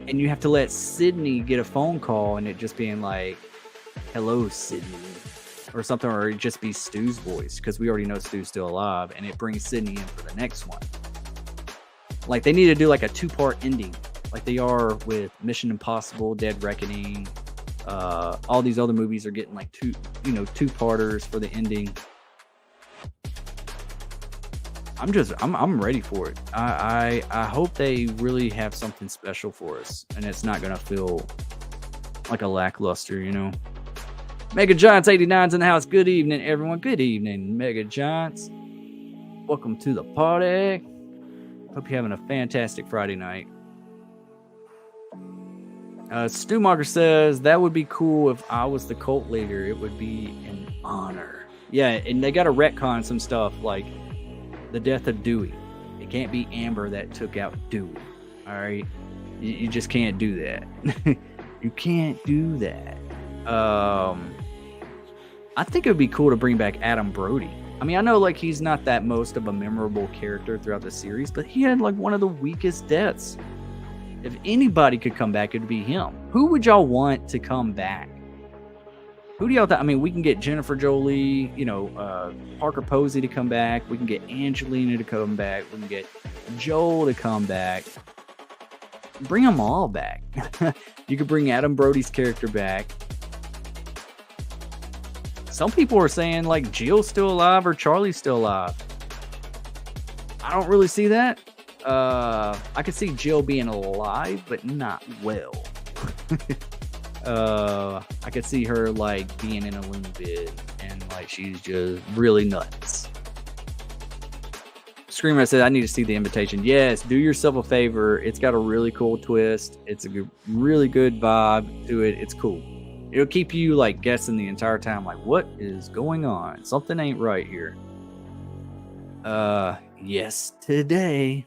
and you have to let Sydney get a phone call and it just being like, "Hello, Sydney," or something, or it just be Stu's voice because we already know Stu's still alive, and it brings Sydney in for the next one. Like they need to do like a 2-part ending, like they are with Mission Impossible, Dead Reckoning. All these other movies are getting like 2-parters for the ending. I'm ready for it. I hope they really have something special for us, and it's not gonna feel like a lackluster, you know. Mega Giants 89's in the house. Good evening, everyone. Good evening, Mega Giants. Welcome to the party. Hope you're having a fantastic Friday night. Stu Marker says, that would be cool if I was the cult leader. It would be an honor. Yeah, and they got to retcon some stuff like the death of Dewey. It can't be Amber that took out Dewey. All right, you just can't do that. You can't do that. I think it would be cool to bring back Adam Brody. I mean, I know like he's not that most of a memorable character throughout the series, but he had like one of the weakest deaths. If anybody could come back, it'd be him. Who would y'all want to come back? Who do y'all think? I mean, we can get Jennifer Jolie, Parker Posey to come back. We can get Angelina to come back. We can get Joel to come back. Bring them all back. You could bring Adam Brody's character back. Some people are saying like Jill's still alive or Charlie's still alive. I don't really see that. I could see Jill being alive, but not well. I could see her like being in a loony bin and like she's just really nuts. Screamer said, I need to see The Invitation. Yes, do yourself a favor. It's got a really cool twist. It's a really good vibe to it. It's cool. It'll keep you like guessing the entire time, like, what is going on? Something ain't right here. Yes, today.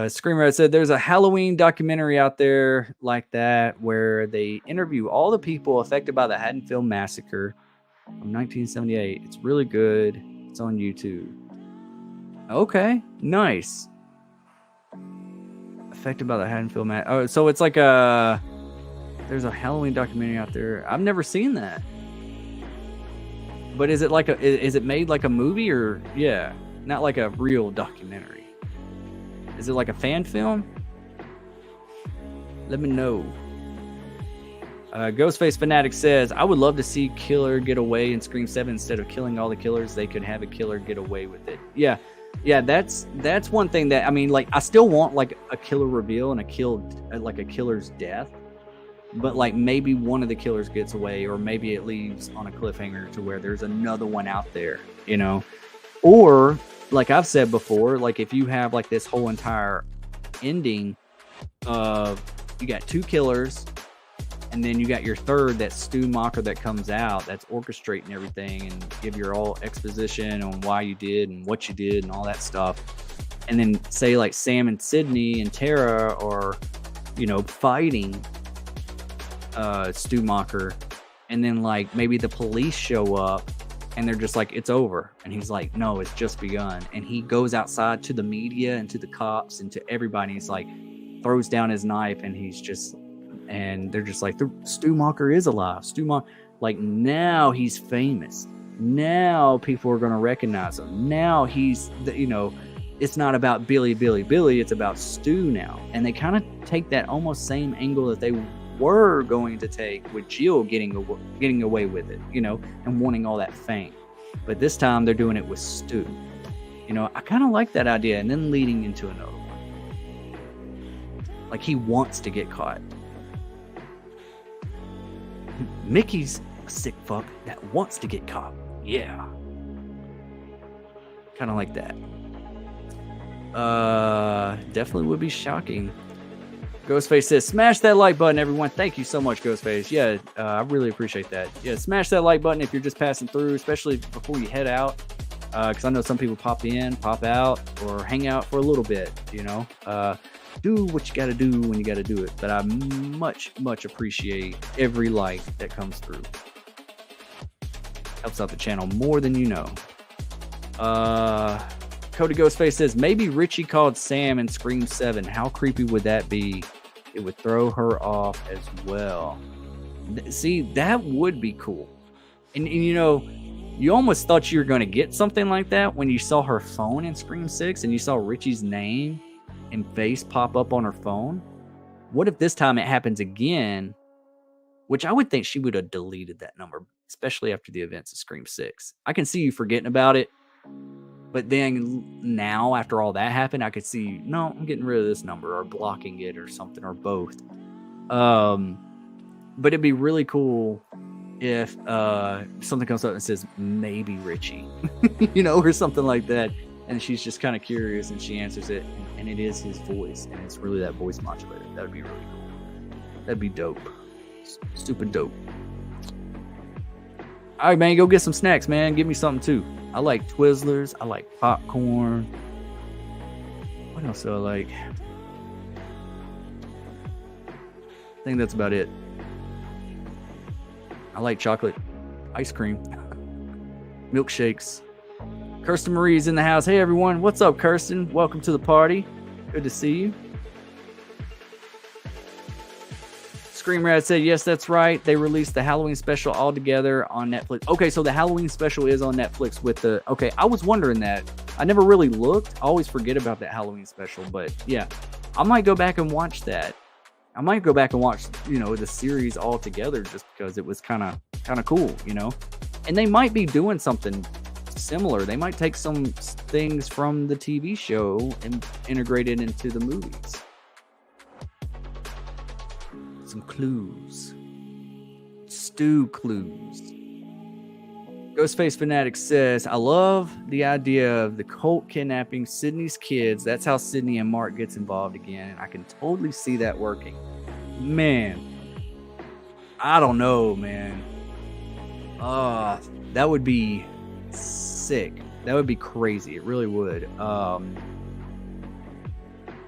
Screamer said there's a Halloween documentary out there like that where they interview all the people affected by the Haddonfield Massacre from 1978. It's really good. It's on YouTube. Okay, nice. Affected by the Haddonfield Massacre. Oh, so it's like there's a Halloween documentary out there. I've never seen that. But is it like is it made like a movie or yeah, not like a real documentary? Is it like a fan film? Let me know. Ghostface Fanatic says, I would love to see Killer get away in Scream 7 instead of killing all the killers. They could have a killer get away with it. Yeah, that's one thing that, I mean, like, I still want, like, a killer reveal and a killer's death. But, like, maybe one of the killers gets away, or maybe it leaves on a cliffhanger to where there's another one out there, you know? Or, like I've said before, like, if you have, like, this whole entire ending of you got two killers, and then you got your third, that Stu Macher that comes out, that's orchestrating everything and give your all exposition on why you did and what you did and all that stuff. And then say like Sam and Sydney and Tara are, you know, fighting Stu Macher. And then like maybe the police show up and they're just like, it's over. And he's like, no, it's just begun. And he goes outside to the media and to the cops and to everybody. He's like, throws down his knife and he's just, and they're just like, Stu Macher is alive. Like, now he's famous. Now people are going to recognize him. Now he's, you know, it's not about Billy. It's about Stu now. And they kind of take that almost same angle that they were going to take with Jill getting away with it, you know, and wanting all that fame. But this time they're doing it with Stu. You know, I kind of like that idea. And then leading into another one. Like, he wants to get caught. Mickey's a sick fuck that wants to get caught. Yeah. Kind of like that. Definitely would be shocking. Ghostface says, smash that like button, everyone. Thank you so much, Ghostface. Yeah, I really appreciate that. Yeah, smash that like button if you're just passing through, especially before you head out. Because I know some people pop in, pop out, or hang out for a little bit, you know. Do what you got to do when you got to do it. But I much appreciate every like that comes through. Helps out the channel more than you know. Cody Ghostface says, maybe Richie called Sam in Scream 7. How creepy would that be? It would throw her off as well. See, that would be cool. And you know, you almost thought you were going to get something like that when you saw her phone in Scream 6 and you saw Richie's name and face pop up on her phone. What if this time it happens again? Which I would think she would have deleted that number, especially after the events of Scream 6. I can see you forgetting about it, but then now after all that happened, I could see, no, I'm getting rid of this number or blocking it or something or both. But it'd be really cool if something comes up and says maybe Richie, you know, or something like that. And she's just kind of curious and she answers it. And it is his voice. And it's really that voice modulator. That would be really cool. That'd be dope. Stupid dope. All right, man, go get some snacks, man. Give me something too. I like Twizzlers. I like popcorn. What else do I like? I think that's about it. I like chocolate ice cream, milkshakes. Kirsten Marie's in the house. Hey, everyone. What's up, Kirsten? Welcome to the party. Good to see you. Scream Rat said, yes, that's right. They released the Halloween special all together on Netflix. Okay, so the Halloween special is on Netflix with the... Okay, I was wondering that. I never really looked. I always forget about that Halloween special, but yeah. I might go back and watch that. I might go back and watch, the series all together just because it was kind of cool, And they might be doing something similar. They might take some things from the TV show and integrate it into the movies. Some clues. Stew clues. Ghostface Fanatic says, I love the idea of the cult kidnapping Sydney's kids. That's how Sydney and Mark gets involved again. And I can totally see that working. Man. I don't know, man. That would be sick. That would be crazy. It really would.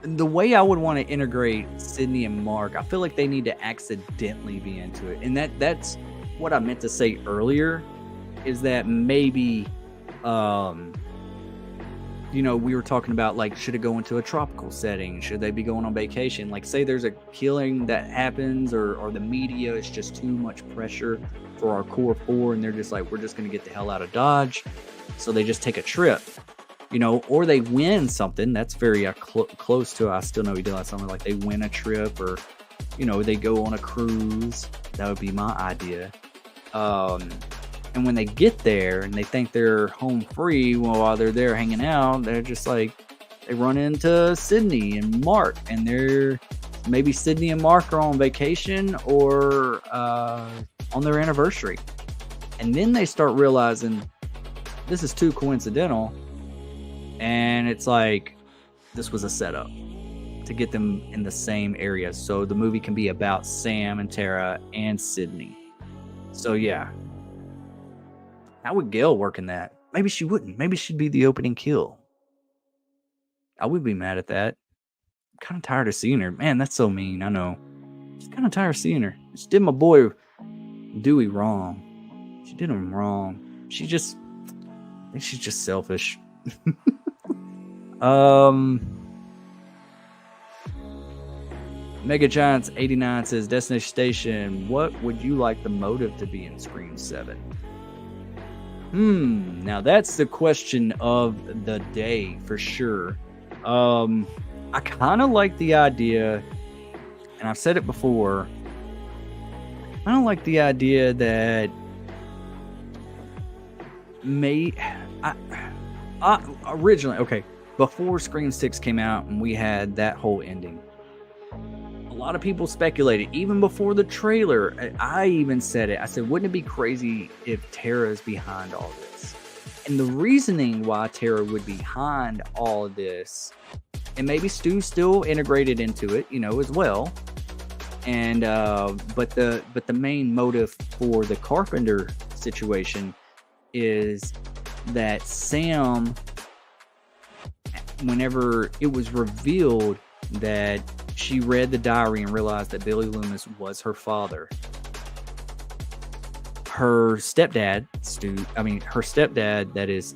The way I would want to integrate Sydney and Mark, I feel like they need to accidentally be into it. And that's what I meant to say earlier, is that maybe, we were talking about, like, should it go into a tropical setting? Should they be going on vacation? Like, say there's a killing that happens or the media is just too much pressure for our core four, and they're just like, we're just going to get the hell out of Dodge. So they just take a trip. Or they win something that's very close to, I Still Know We Did Last Summer, like they win a trip, or, they go on a cruise. That would be my idea. And when they get there and they think they're home free, well, while they're there hanging out, they're just like, they run into Sydney and Mark, and maybe Sydney and Mark are on vacation or on their anniversary. And then they start realizing this is too coincidental. And it's like, this was a setup to get them in the same area. So the movie can be about Sam and Tara and Sydney. So yeah. How would Gail work in that? Maybe she wouldn't. Maybe she'd be the opening kill. I would be mad at that. I'm kind of tired of seeing her. Man, that's so mean. I know. Just kind of tired of seeing her. She did my boy Dewey wrong. She did him wrong. I think she's just selfish. Mega Giants 89 says, Destination Station, what would you like the motive to be in Scream 7? Now that's the question of the day for sure. I kind of like the idea, and I've said it before, I don't like the idea that originally, okay, before Scream 6 came out and we had that whole ending, a lot of people speculated, even before the trailer, I even said it, I said, wouldn't it be crazy if Tara's behind all this? And the reasoning why Tara would be behind all of this, and maybe Stu still integrated into it, as well, and but the main motive for the Carpenter situation is that Sam, whenever it was revealed that she read the diary and realized that Billy Loomis was her father, her stepdad, that is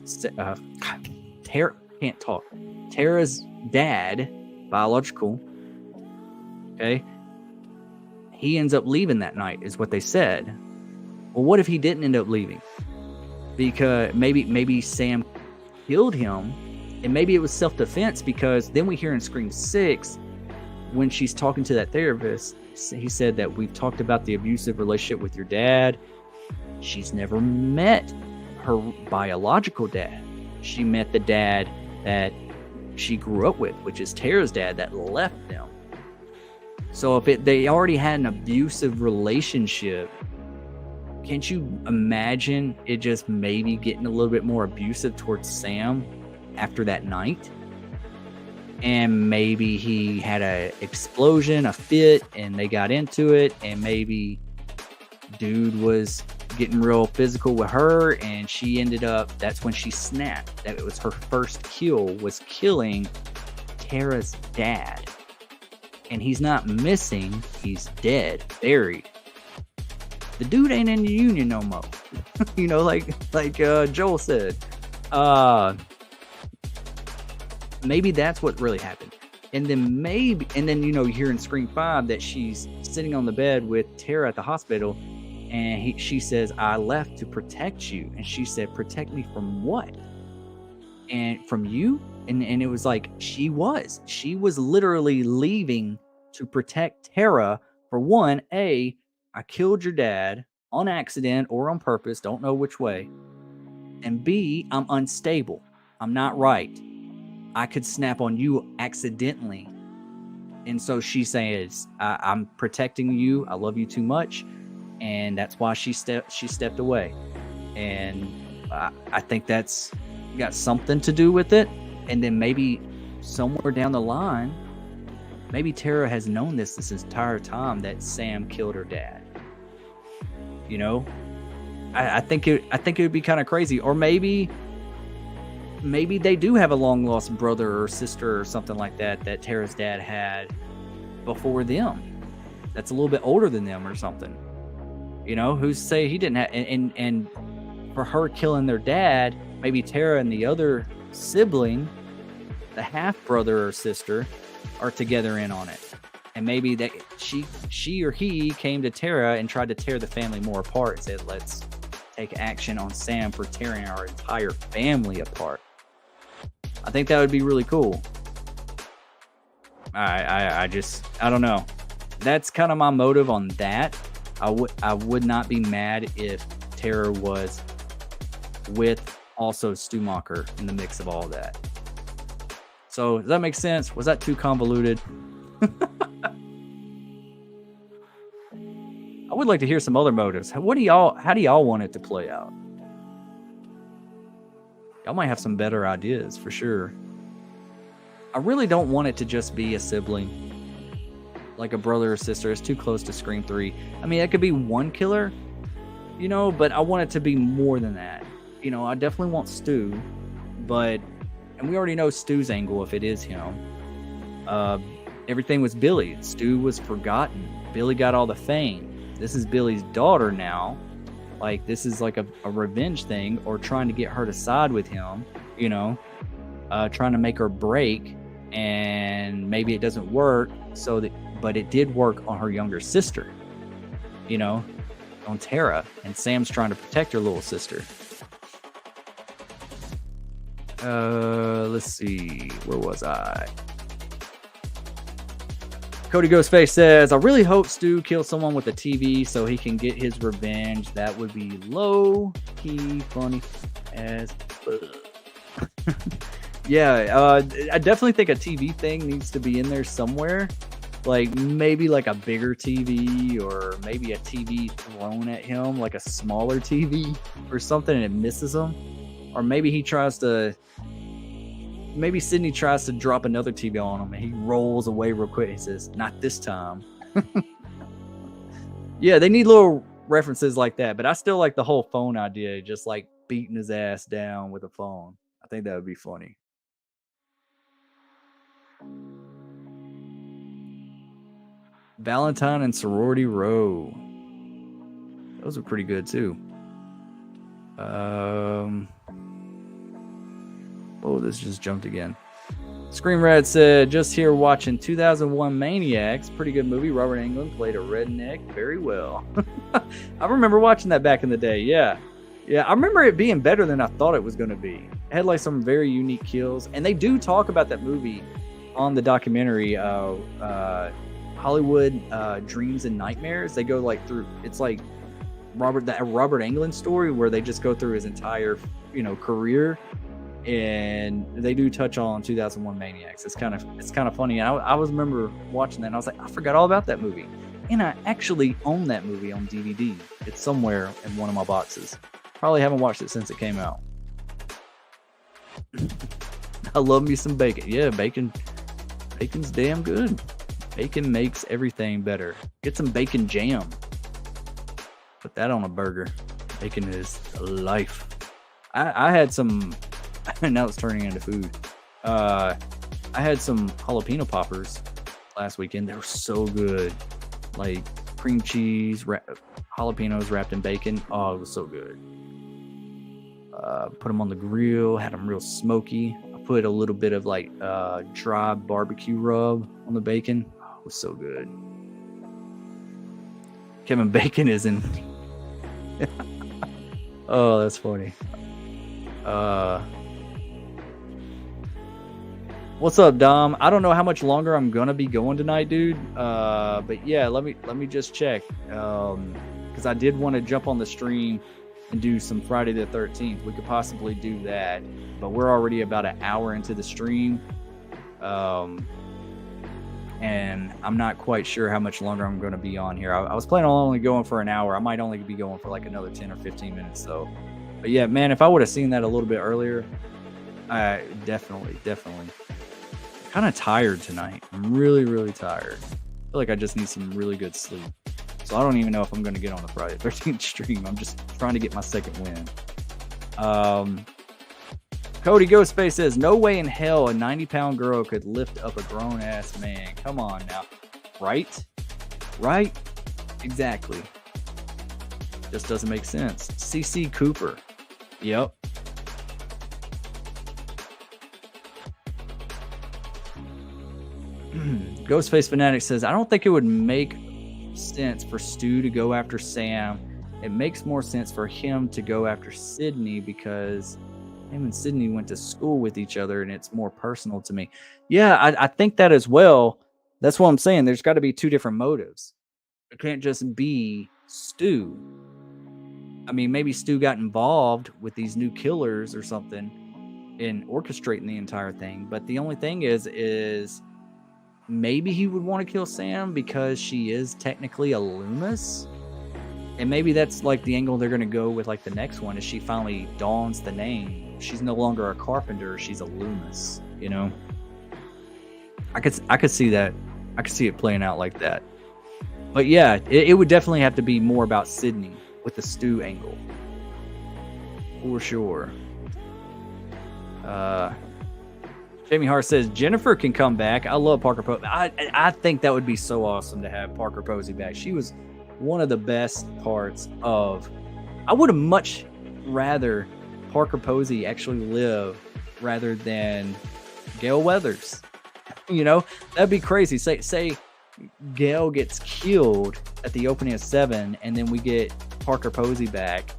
Tara, can't talk. Tara's dad, biological, okay, he ends up leaving that night, is what they said. Well, what if he didn't end up leaving? Because maybe Sam killed him, and maybe it was self-defense, because then we hear in Scream 6, when she's talking to that therapist, he said that we've talked about the abusive relationship with your dad. She's never met her biological dad. She met the dad that she grew up with, which is Tara's dad that left them. So if they already had an abusive relationship, can't you imagine it just maybe getting a little bit more abusive towards Sam after that night? And maybe he had a explosion, a fit, and they got into it, and maybe dude was getting real physical with her, and she ended up, that's when she snapped. That it was her first kill, was killing Tara's dad. And he's not missing, he's dead, buried. The dude ain't in the union no more. You know, like Joel said. Maybe that's what really happened. And then you know, you hear in Scream 5 that she's sitting on the bed with Tara at the hospital, and she says, I left to protect you. And she said, protect me from what? And from you? And it was like, she was literally leaving to protect Tara. For one, I killed your dad on accident or on purpose, don't know which way. And B, I'm unstable. I'm not right. I could snap on you accidentally. And so she says, I'm protecting you. I love you too much. And that's why she stepped away. And I think that's got something to do with it. And then maybe somewhere down the line, maybe Tara has known this entire time, that Sam killed her dad. You know, I think it would be kind of crazy. Or maybe they do have a long lost brother or sister or something like that Tara's dad had before them. That's a little bit older than them or something. You know, who's to say he didn't have, and for her killing their dad, maybe Tara and the other sibling, the half brother or sister, are together in on it. And maybe that she or he came to Tara and tried to tear the family more apart and said, let's take action on Sam for tearing our entire family apart. I think that would be really cool. I don't know. That's kind of my motive on that. I would not be mad if Tara was with also Stumacher in the mix of all that. So does that make sense? Was that too convoluted? I would like to hear some other motives. How do y'all want it to play out? Y'all might have some better ideas for sure. I really don't want it to just be a sibling, like a brother or sister. It's too close to Scream 3. I mean, it could be one killer, you know, but I want it to be more than that. You know, I definitely want Stu, and we already know Stu's angle if it is him. Everything was Billy. Stu was forgotten. Billy got all the fame. This is Billy's daughter now. Like, this is like a revenge thing, or trying to get her to side with him, you know, trying to make her break, and maybe it doesn't work. But it did work on her younger sister, you know, on Tara, and Sam's trying to protect her little sister. Let's see, where was I? Cody Ghostface says, I really hope Stu kills someone with a TV so he can get his revenge. That would be low-key funny as fuck. Yeah, I definitely think a TV thing needs to be in there somewhere. Like, maybe like a bigger TV, or maybe a TV thrown at him, like a smaller TV or something, and it misses him. Or maybe maybe Sydney tries to drop another TV on him, and he rolls away real quick. He says, not this time. Yeah, they need little references like that. But I still like the whole phone idea, just like beating his ass down with a phone. I think that would be funny. Valentine and Sorority Row. Those are pretty good too. Oh, this just jumped again. Scream Red said, just here watching 2001 Maniacs. Pretty good movie. Robert Englund played a redneck very well. I remember watching that back in the day. Yeah. I remember it being better than I thought it was going to be. It had like some very unique kills. And they do talk about that movie on the documentary, Hollywood Dreams and Nightmares. They go like through, it's like Robert Englund story where they just go through his entire, career. And they do touch on 2001 Maniacs. It's kind of funny. I was remember watching that, and I was like, I forgot all about that movie. And I actually own that movie on DVD. It's somewhere in one of my boxes. Probably haven't watched it since it came out. I love me some bacon. Yeah, bacon's damn good. Bacon makes everything better. Get some bacon jam. Put that on a burger. Bacon is life. I had some. Now it's turning into food. I had some jalapeno poppers last weekend. They were so good. Like cream cheese, jalapenos wrapped in bacon. Oh, it was so good. Put them on the grill. Had them real smoky. I put a little bit of like dry barbecue rub on the bacon. Oh, it was so good. Kevin Bacon is in. Oh, that's funny. What's up, Dom? I don't know how much longer I'm gonna be going tonight, dude. But yeah, let me just check. Because I did want to jump on the stream and do some Friday the 13th. We could possibly do that, but we're already about an hour into the stream. And I'm not quite sure how much longer I'm going to be on here. I was planning on only going for an hour. I might only be going for like another 10 or 15 minutes though. But yeah, man, if I would have seen that a little bit earlier, I definitely. Kind of tired tonight. I'm really, really tired. I feel like I just need some really good sleep. So I don't even know if I'm going to get on the Friday 13th stream. I'm just trying to get my second win. Cody Ghostface says, no way in hell a 90-pound girl could lift up a grown-ass man. Come on now. Right? Exactly. Just doesn't make sense. CC Cooper. Yep. Ghostface Fanatic says, I don't think it would make sense for Stu to go after Sam. It makes more sense for him to go after Sydney because him and Sydney went to school with each other and it's more personal to me. Yeah, I think that as well. That's what I'm saying. There's got to be two different motives. It can't just be Stu. I mean, maybe Stu got involved with these new killers or something in orchestrating the entire thing. But the only thing is maybe he would want to kill Sam because she is technically a Loomis. And maybe that's like the angle they're going to go with like the next one is she finally dawns the name. She's no longer a Carpenter. She's a Loomis, you know? I could see that. I could see it playing out like that. But yeah, it would definitely have to be more about Sydney with the Stu angle. For sure. Jamie Hart says, Jennifer can come back. I love Parker Posey. I think that would be so awesome to have Parker Posey back. She was one of the best parts of... I would have much rather Parker Posey actually live rather than Gale Weathers. You know, that'd be crazy. Say Gale gets killed at the opening of 7, and then we get Parker Posey back.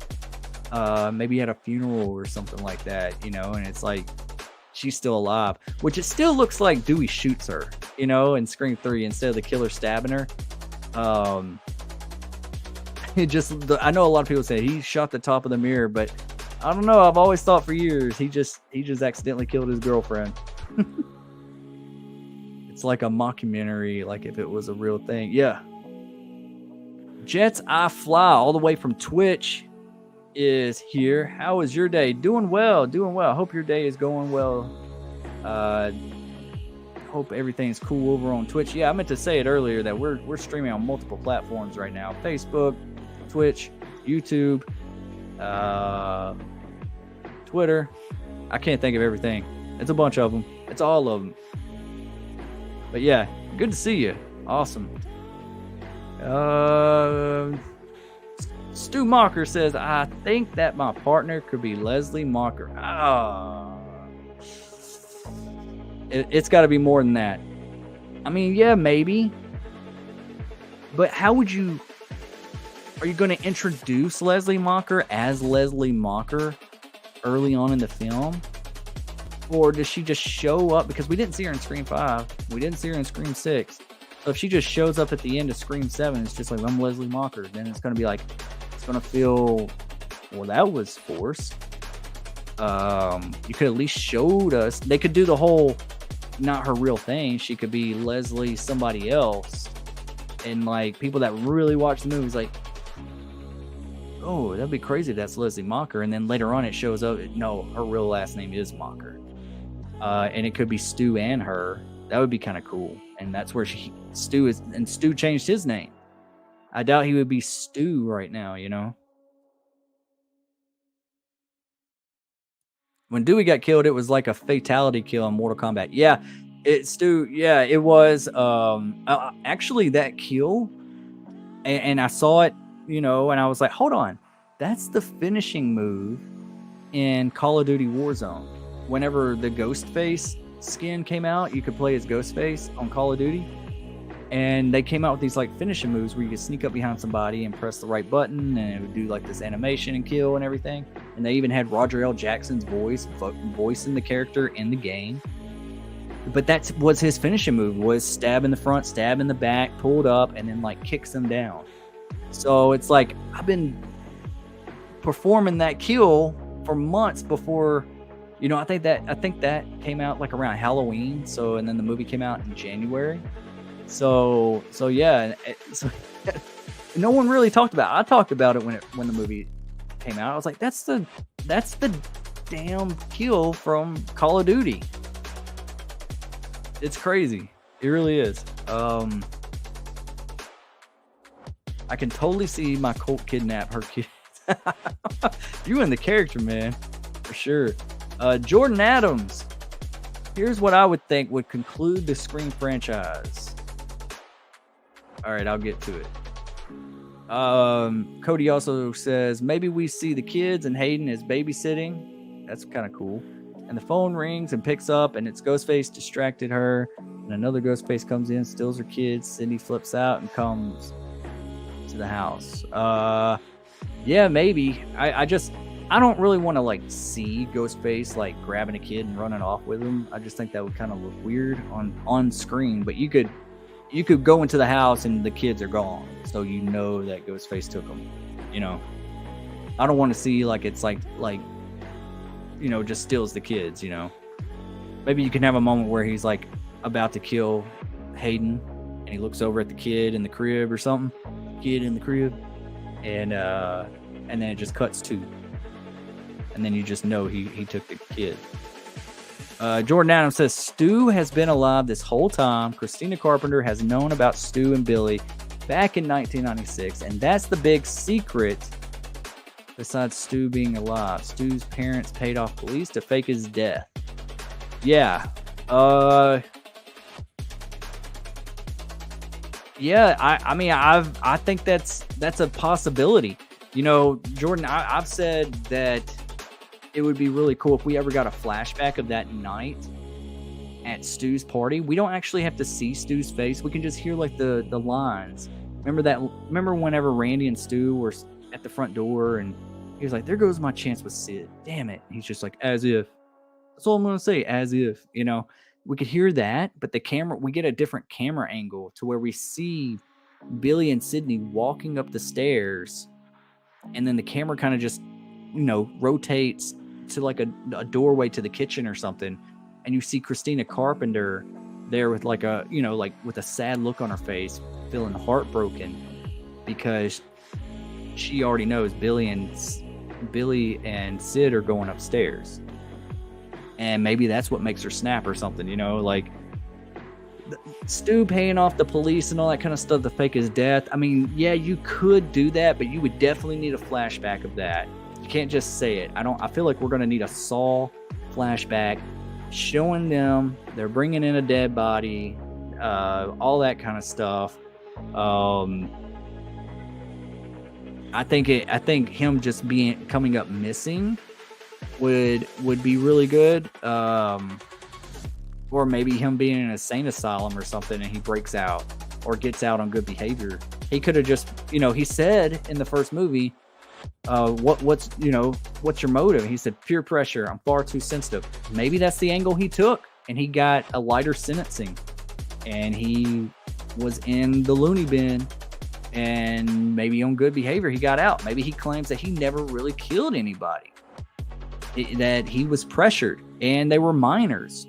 Maybe at a funeral or something like that, you know, and it's like she's still alive, which it still looks like Dewey shoots her, you know, in Scream 3 instead of the killer stabbing her. It just, I know a lot of people say he shot the top of the mirror, but I don't know. I've always thought for years he just accidentally killed his girlfriend. It's like a mockumentary, like if it was a real thing. Yeah. Jets I Fly, all the way from Twitch, is here. How is your day? Doing well. Hope your day is going well. Hope everything's cool over on Twitch. Yeah, I meant to say it earlier that we're streaming on multiple platforms right now. Facebook, Twitch, YouTube, Twitter. I can't think of everything. It's a bunch of them. It's all of them. But yeah, good to see you. Awesome. Stu Mocker says, I think that my partner could be Leslie Mocker. It's got to be more than that. I mean, yeah, maybe. But how would you... Are you going to introduce Leslie Mocker as Leslie Mocker early on in the film? Or does she just show up? Because we didn't see her in Scream 5. We didn't see her in Scream 6. So if she just shows up at the end of Scream 7, it's just like, I'm Leslie Mocker. Then it's going to be like, it's going to feel, well, that was forced. You could at least showed us. They could do the whole, not her real thing. She could be Leslie somebody else. And like people that really watch the movies, like, oh, that'd be crazy if that's Leslie Mocker. And then later on it shows up, no, her real last name is Mocker. And it could be Stu and her. That would be kind of cool. And that's where Stu is, and Stu changed his name. I doubt he would be Stu right now, you know? when Dewey got killed, it was like a fatality kill in Mortal Kombat. Yeah, Stu. Yeah, it was. Actually, that kill, and I saw it, and I was like, hold on, that's the finishing move in Call of Duty Warzone. Whenever the Ghostface skin came out, you could play as Ghostface on Call of Duty. And they came out with these like finishing moves where you could sneak up behind somebody and press the right button, and it would do like this animation and kill and everything. And they even had Roger L. Jackson's voicing the character in the game. But that was his finishing move, was stab in the front, stab in the back, pulled up, and then like kicks them down. So it's like I've been performing that kill for months before. I think that came out like around Halloween. So, and then the movie came out in January. So yeah, so no one really talked about it. I talked about it when the movie came out. I was like, that's the damn kill from Call of Duty. It's crazy. It really is. I can totally see my cult kidnap her kids. You in the character, man, for sure. Jordan Adams. Here's what I would think would conclude the Scream franchise. All right, I'll get to it. Cody also says, maybe we see the kids and Hayden is babysitting. That's kind of cool. And the phone rings and picks up, and it's Ghostface distracted her. And another Ghostface comes in, steals her kids. Cindy flips out and comes to the house. Yeah, maybe. I don't really want to like see Ghostface like grabbing a kid and running off with him. I just think that would kind of look weird on screen. But you could go into the house and the kids are gone, so that Ghostface took them. I don't want to see like it's like just steals the kids. Maybe you can have a moment where he's like about to kill Hayden, and he looks over at the kid in the crib or something. Kid in the crib, and then it just cuts to, and then you just know he took the kid. Jordan Adams says, Stu has been alive this whole time. Christina Carpenter has known about Stu and Billy back in 1996, and that's the big secret. Besides Stu being alive, Stu's parents paid off police to fake his death. Yeah. Yeah, I think that's a possibility. Jordan, I've said that it would be really cool if we ever got a flashback of that night at Stu's party. We don't actually have to see Stu's face. We can just hear like the lines. Remember whenever Randy and Stu were at the front door and he was like, there goes my chance with Sid. Damn it. And he's just like, as if. That's all I'm going to say, as if. We could hear that, but we get a different camera angle to where we see Billy and Sydney walking up the stairs, and then the camera kind of just, rotates to like a doorway to the kitchen or something, and you see Christina Carpenter there with like with a sad look on her face, feeling heartbroken because she already knows Billy and Sid are going upstairs, and maybe that's what makes her snap or something. Like Stu paying off the police and all that kind of stuff to fake his death. I mean, yeah, you could do that, but you would definitely need a flashback of that. You can't just say it. I feel like we're going to need a Saw flashback showing them they're bringing in a dead body, all that kind of stuff. I think him just coming up missing would be really good. Or maybe him being in an insane asylum or something, and he breaks out or gets out on good behavior. He could have just, he said in the first movie, what's your motive? He said, peer pressure. I'm far too sensitive. Maybe that's the angle he took, and he got a lighter sentencing, and he was in the loony bin, and maybe on good behavior he got out. Maybe he claims that he never really killed anybody, that he was pressured, and they were minors,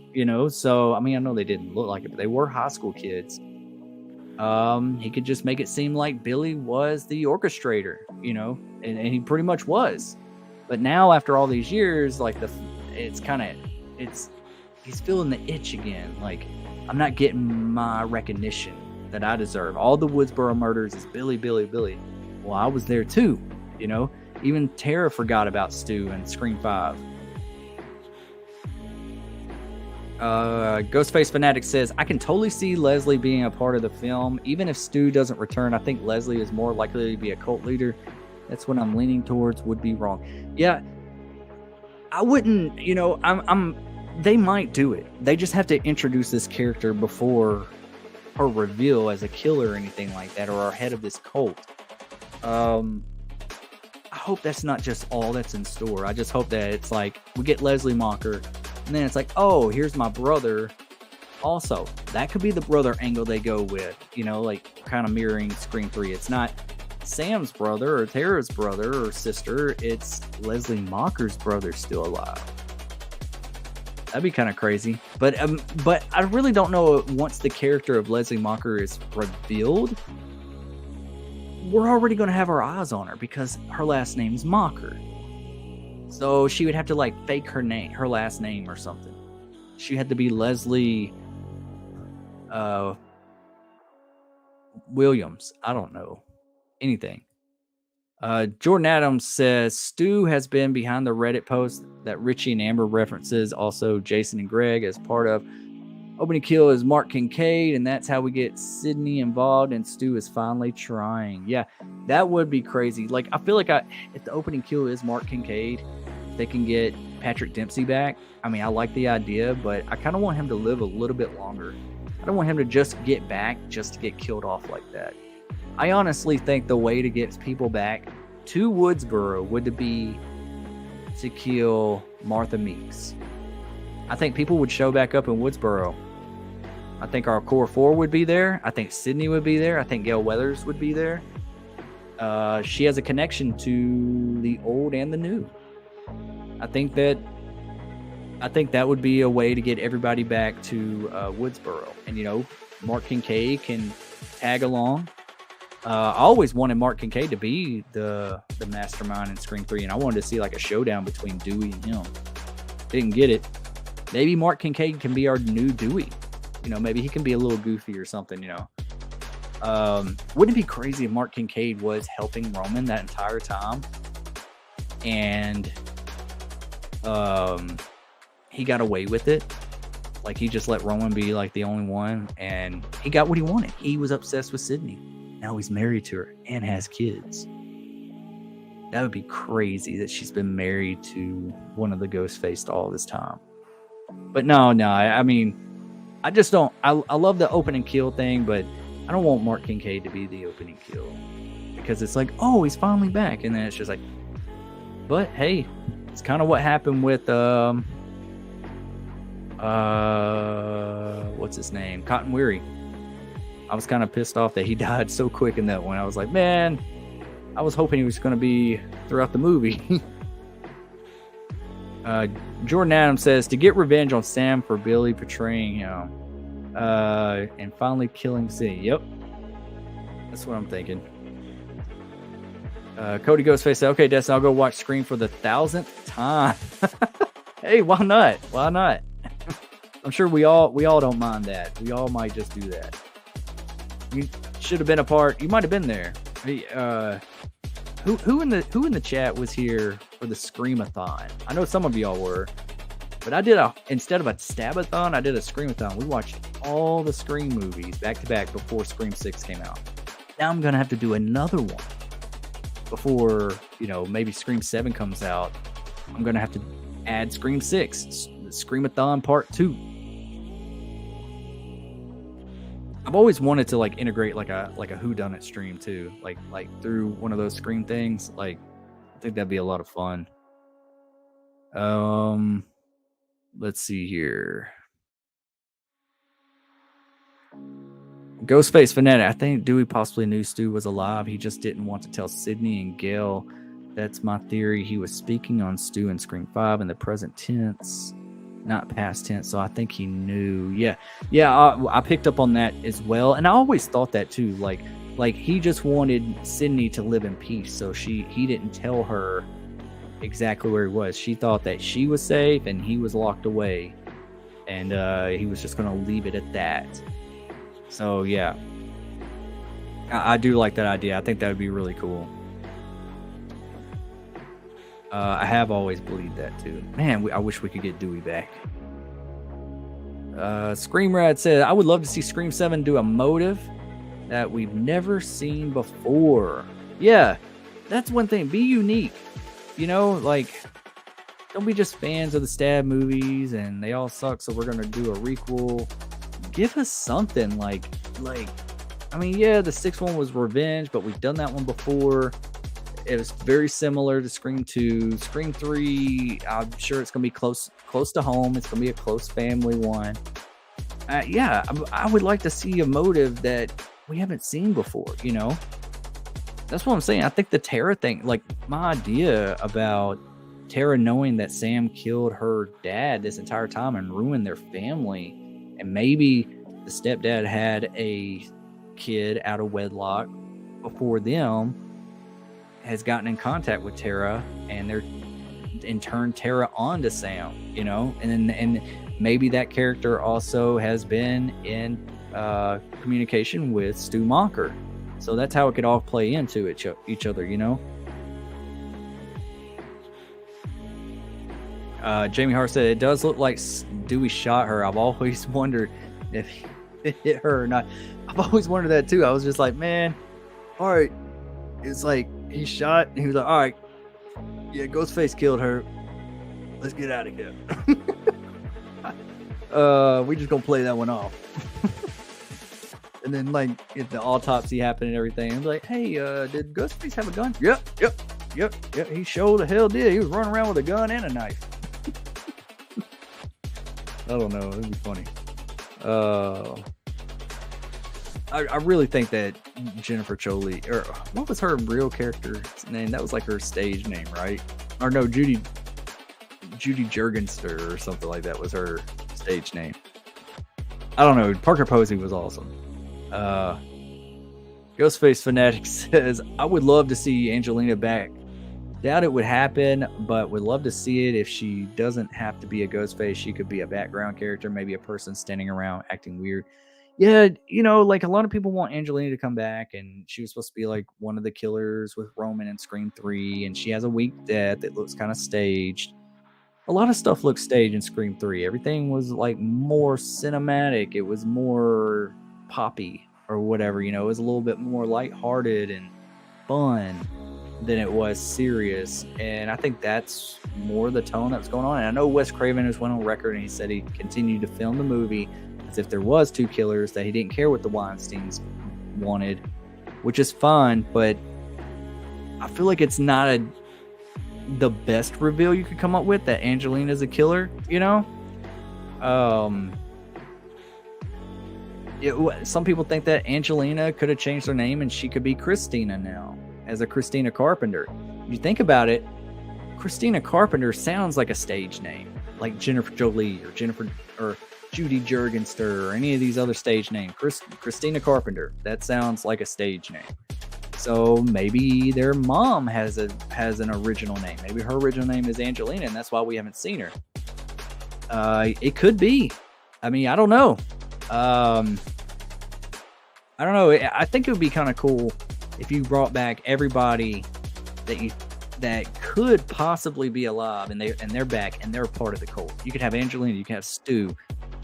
so I know they didn't look like it, but they were high school kids. He could just make it seem like Billy was the orchestrator, and he pretty much was. But now after all these years, like he's feeling the itch again. Like, I'm not getting my recognition that I deserve. All the Woodsboro murders is Billy. Well, I was there too, Even Tara forgot about Stu in Scream 5. Ghostface Fanatic says, I can totally see Leslie being a part of the film. Even if Stu doesn't return, I think Leslie is more likely to be a cult leader. That's what I'm leaning towards. Would be wrong. Yeah, I wouldn't, they might do it. They just have to introduce this character before her reveal as a killer or anything like that, or our head of this cult. I hope that's not just all that's in store. I just hope that it's like we get Leslie Mocker, and then it's like, oh, here's my brother. Also, that could be the brother angle they go with, like kind of mirroring Scream 3. It's not Sam's brother or Tara's brother or sister. It's Leslie Mocker's brother still alive. That'd be kind of crazy. But I really don't know, once the character of Leslie Mocker is revealed, we're already going to have our eyes on her because her last name's Mocker. So she would have to like fake her last name or something. She had to be Leslie Williams. I don't know anything. Jordan Adams says Stu has been behind the Reddit post that Richie and Amber references. Also, Jason and Greg as part of opening kill is Mark Kincaid, and that's how we get Sydney involved. And Stu is finally trying. Yeah, that would be crazy. Like, I feel like if the opening kill is Mark Kincaid, they can get Patrick Dempsey back. I mean, I like the idea, but I kind of want him to live a little bit longer. I don't want him to just get back just to get killed off like that. I honestly think the way to get people back to Woodsboro would be to kill Martha Meeks. I think people would show back up in Woodsboro. I think our core four would be there. I think Sydney would be there. I think Gail Weathers would be there. She has a connection to the old and the new. I think that would be a way to get everybody back to Woodsboro. And, Mark Kincaid can tag along. I always wanted Mark Kincaid to be the mastermind in Scream 3, and I wanted to see like a showdown between Dewey and him. Didn't get it. Maybe Mark Kincaid can be our new Dewey. Maybe he can be a little goofy or something, Wouldn't it be crazy if Mark Kincaid was helping Roman that entire time? And he got away with it. Like, he just let Roman be like the only one, and he got what he wanted. He was obsessed with Sydney. Now he's married to her and has kids. That would be crazy that she's been married to one of the Ghostface all this time. But no, I mean, I just don't. I love the open and kill thing, but I don't want Mark Kincaid to be the opening kill, because it's like, oh, he's finally back, and then it's just like, but hey, it's kind of what happened with what's his name, Cotton Weary. I was kind of pissed off that he died so quick in that one. I was like, man, I was hoping he was going to be throughout the movie. Jordan Adams says, to get revenge on Sam for Billy portraying him and finally killing Sydney. Yep. That's what I'm thinking. Cody Ghostface said, okay, Destin, I'll go watch Scream for the 1000th time. Hey, why not? Why not? I'm sure we all don't mind that. We all might just do that. You should have been a part. You might have been there. Who in the chat was here for the Screamathon? I know some of y'all were, but I did instead of a Stabathon, I did a Screamathon. We watched all the Scream movies back to back before Scream 6 came out. Now I'm gonna have to do another one before maybe Scream 7 comes out. I'm gonna have to add Scream 6, Screamathon Part 2. I've always wanted to like integrate like a whodunit stream too, like through one of those Scream things. Like, I think that'd be a lot of fun. Let's see here. Ghostface Fanatic. I think Dewey possibly knew Stu was alive. He just didn't want to tell Sydney and Gail. That's my theory. He was speaking on Stu in Scream 5 in the present tense, not past tense. So I think he knew. Yeah. I picked up on that as well, and I always thought that too. Like he just wanted Sydney to live in peace, so he didn't tell her exactly where he was. She thought that she was safe and he was locked away, and he was just going to leave it at that. So yeah, I do like that idea. I think that would be really cool. I have always believed that too. Man, I wish we could get Dewey back. Scream Rat said, I would love to see Scream 7 do a motive that we've never seen before. Yeah, that's one thing. Be unique. You know, like, don't be just fans of the stab movies and they all suck, so we're going to do a requel. Give us something like, I mean, yeah, the sixth one was Revenge, but we've done that one before. It was very similar to Scream 2. Scream 3, I'm sure it's going to be close to home. It's going to be a close family one. Yeah, I would like to see a motive that we haven't seen before, you know? That's what I'm saying. I think the Tara thing, like, my idea about Tara knowing that Sam killed her dad this entire time and ruined their family, and maybe the stepdad had a kid out of wedlock before them, has gotten in contact with Tara, and they're in turn Tara onto Sam, you know, and maybe that character also has been in communication with Stu Macher, so that's how it could all play into each other, you know. Jamie Hart said it does look like Dewey shot her. I've always wondered if it hit her or not. I've always wondered that too. I was just like, man, all right, it's like he shot and he was like, all right, yeah, Ghostface killed her, let's get out of here. We just gonna play that one off. And then, like, if the autopsy happened and everything, I'm like, hey, did Ghostface have a gun? Yep, he sure the hell did. He was running around with a gun and a knife. I don't know, it'd be funny. I really think that Jennifer Jolie, or what was her real character's name? That was like her stage name, right? Or no, Judy Jurgenster or something like that was her stage name. I don't know. Parker Posey was awesome. Ghostface Fanatic says, I would love to see Angelina back. Doubt it would happen, but would love to see it. If she doesn't have to be a Ghostface, she could be a background character, maybe a person standing around acting weird. Yeah, you know, like, a lot of people want Angelina to come back, and she was supposed to be like one of the killers with Roman in Scream 3, and she has a weak death. It looks kind of staged. A lot of stuff looks staged in Scream 3. Everything was like more cinematic. It was more poppy or whatever, you know. It was a little bit more lighthearted and fun than it was serious, and I think that's more the tone that's going on. And I know Wes Craven has went on record and he said he continued to film the movie as if there was two killers, that he didn't care what the Weinsteins wanted, which is fine, but I feel like it's not the best reveal you could come up with, that Angelina's a killer, you know? Some people think that Angelina could have changed her name and she could be Christina now, as a Christina Carpenter. If you think about it, Christina Carpenter sounds like a stage name, like Jennifer Jolie or Judy Jurgenster or any of these other stage names. Christina Carpenter, that sounds like a stage name. So maybe their mom has an original name. Maybe her original name is Angelina, and that's why we haven't seen her. It could be. I mean, I don't know. I don't know. I think it would be kind of cool if you brought back everybody that could possibly be alive, and they're back and they're a part of the cult. You could have Angelina. You could have Stu.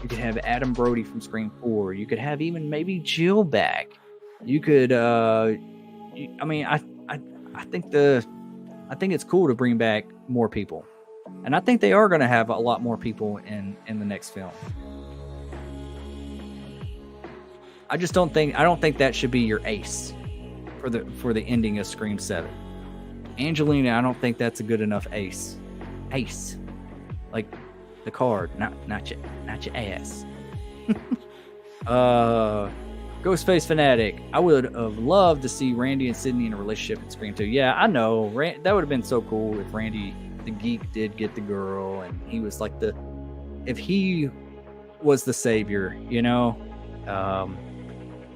You could have Adam Brody from Scream 4. You could have even maybe Jill back. You could. I think it's cool to bring back more people, and I think they are going to have a lot more people in the next film. I don't think that should be your ace for the ending of Scream 7. Angelina, I don't think that's a good enough ace. Ace, like the card, not your ass. Ghostface Fanatic, I would have loved to see Randy and Sydney in a relationship in Scream 2. Yeah, I know. That would have been so cool if Randy, the geek, did get the girl, and he was like if he was the savior, you know?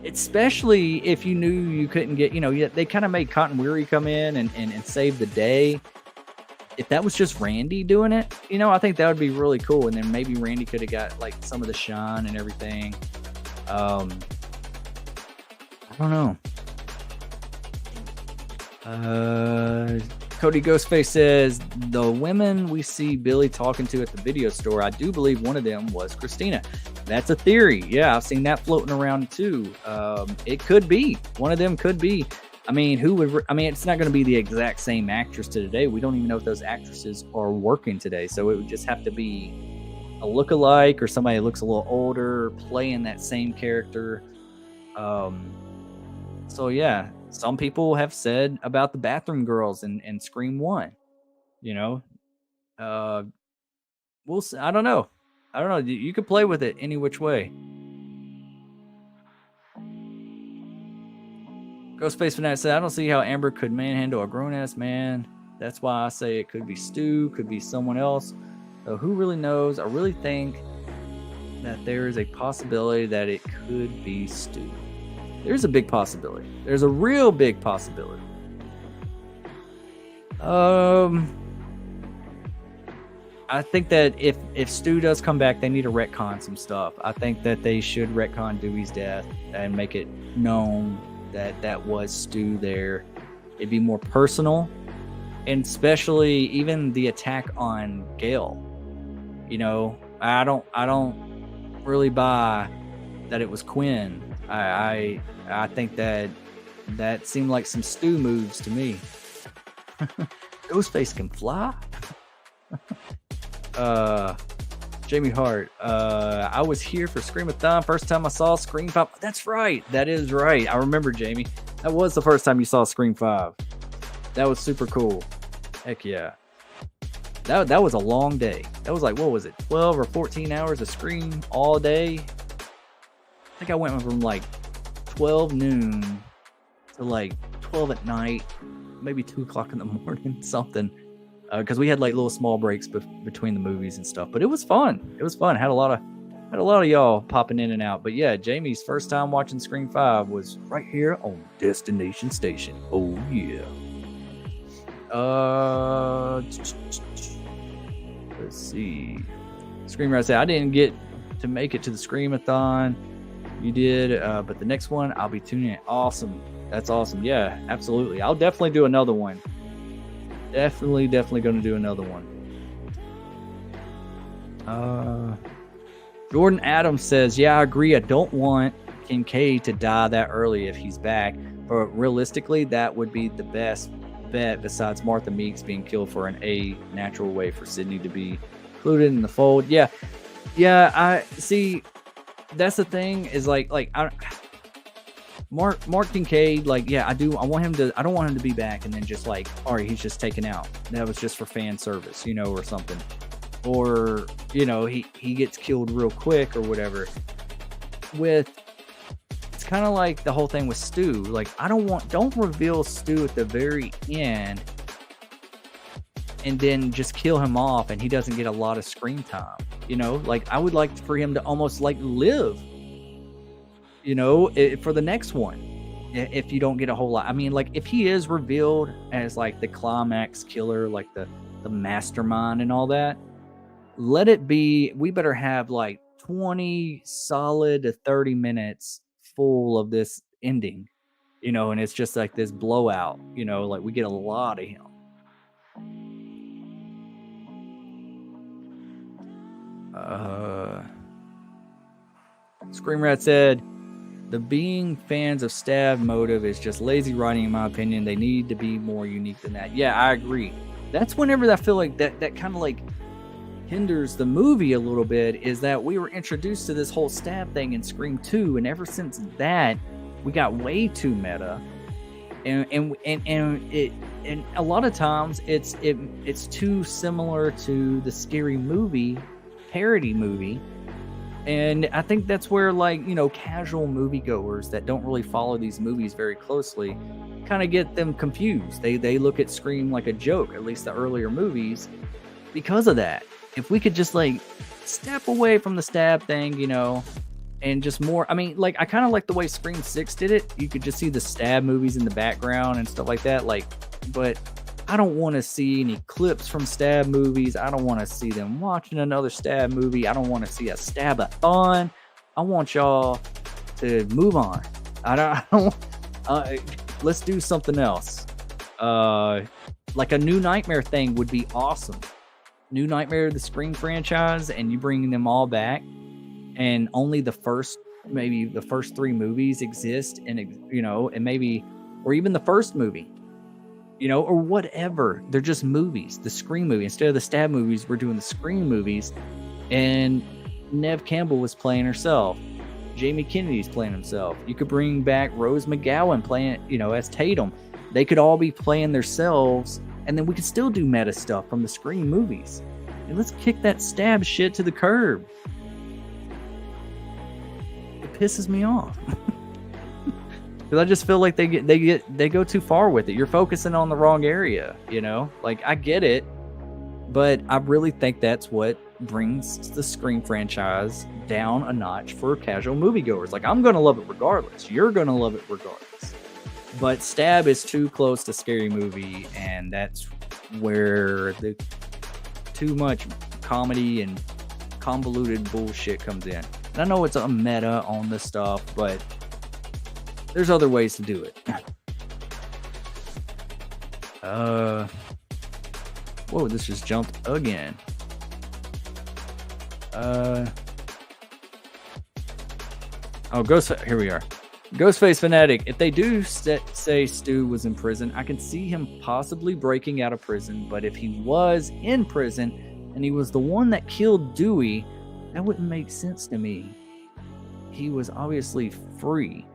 Especially if you knew you couldn't get, you know, they kind of made Cotton Weary come in and save the day. If that was just Randy doing it, you know, I think that would be really cool. And then maybe Randy could have got like some of the shine and everything. I don't know. Cody Ghostface says, the women we see Billy talking to at the video store, I do believe one of them was Christina. That's a theory. Yeah, I've seen that floating around too. It could be. One of them could be. I mean, it's not going to be the exact same actress to today. We don't even know if those actresses are working today. So it would just have to be a lookalike or somebody that looks a little older playing that same character. So yeah, some people have said about the bathroom girls in Scream 1, you know, we'll see. I don't know. You could play with it any which way. Ghostface Fanatic said, I don't see how Amber could manhandle a grown-ass man. That's why I say it could be Stu, could be someone else. So who really knows? I really think that there is a possibility that it could be Stu. There's a big possibility. There's a real big possibility. I think that if Stu does come back, they need to retcon some stuff. I think that they should retcon Dewey's death and make it known that was Stu there. It'd be more personal, and especially even the attack on Gail. You know, I don't really buy that it was Quinn. I think that seemed like some Stu moves to me. Ghostface can fly. Jamie Hart, I was here for Screamathon. First time I saw Scream 5. That's right. That is right. I remember, Jamie. That was the first time you saw Scream 5. That was super cool. Heck yeah. That was a long day. That was like, what was it? 12 or 14 hours of Scream all day. I think I went from like 12 noon to like 12 at night, maybe 2 o'clock in the morning, something. Because we had like little small breaks between the movies and stuff, but it was fun. It was fun. Had a lot of y'all popping in and out. But yeah, Jamie's first time watching Scream 5 was right here on Destination Station. Oh yeah. Let's see. Screamer said, I didn't get to make it to the Screamathon. You did, but the next one I'll be tuning in. Awesome. That's awesome. Yeah, absolutely. I'll definitely do another one. Definitely going to do another one. Jordan Adams says, yeah, I agree. I don't want Kincaid to die that early if he's back, but realistically, that would be the best bet besides Martha Meeks being killed for an natural way for Sydney to be included in the fold. Yeah, I see. That's the thing is like Mark Kincaid, like, yeah, I want him to, I don't want him to be back and then just like, all right, he's just taken out. That was just for fan service, you know, or something. Or, you know, he gets killed real quick or whatever. It's kind of like the whole thing with Stu. Like, don't reveal Stu at the very end and then just kill him off and he doesn't get a lot of screen time. You know, like, I would like for him to almost like live, you know, for the next one, if you don't get a whole lot. I mean, like, if he is revealed as like the climax killer, like the mastermind and all that, let it be. We better have like 20 solid to 30 minutes full of this ending, you know, and it's just like this blowout, you know, like we get a lot of him. Scream Rat said, the being fans of Stab motive is just lazy writing, in my opinion. They need to be more unique than that. Yeah, I agree. That's whenever I feel like that kind of like hinders the movie a little bit, is that we were introduced to this whole Stab thing in Scream 2, and ever since that, we got way too meta. And a lot of times it's too similar to the Scary Movie parody movie. And I think that's where, like, you know, casual moviegoers that don't really follow these movies very closely kind of get them confused. They look at Scream like a joke, at least the earlier movies, because of that. If we could just, like, step away from the Stab thing, you know, and just more, I mean, like, I kind of like the way Scream 6 did it. You could just see the Stab movies in the background and stuff like that. Like, but I don't want to see any clips from Stab movies. I don't want to see them watching another Stab movie. I don't want to see a Stab-a-thon. I want y'all to move on. I don't let's do something else. Like a New Nightmare thing would be awesome. New Nightmare, the Scream franchise, and you bring them all back, and only maybe the first 3 movies exist, and and maybe, or even the first movie, or whatever. They're just movies. The Scream movie, instead of the Stab movies, we're doing the Scream movies, and Neve Campbell was playing herself. Jamie Kennedy's playing himself. You could bring back Rose McGowan playing, as Tatum. They could all be playing themselves, and then we could still do meta stuff from the Scream movies. And let's kick that Stab shit to the curb. It pisses me off. Because I just feel like they go too far with it. You're focusing on the wrong area, Like, I get it, but I really think that's what brings the Scream franchise down a notch for casual moviegoers. Like, I'm gonna love it regardless. You're gonna love it regardless. But Stab is too close to Scary Movie, and that's where the too much comedy and convoluted bullshit comes in. And I know it's a meta on this stuff, but there's other ways to do it. Whoa, this just jumped again. Here we are. Ghostface Fanatic. If they do say Stu was in prison, I can see him possibly breaking out of prison. But if he was in prison and he was the one that killed Dewey, that wouldn't make sense to me. He was obviously free.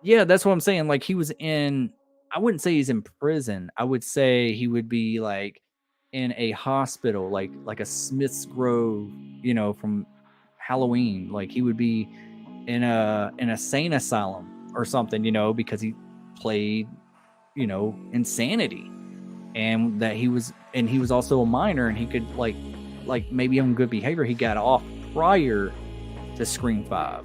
Yeah, that's what I'm saying. Like, he was in, I wouldn't say he's in prison. I would say he would be like in a hospital, like a Smith's Grove, from Halloween. Like, he would be in a insane asylum or something, because he played, insanity, and that he was also a minor, and he could like maybe on good behavior, he got off prior to Scream 5.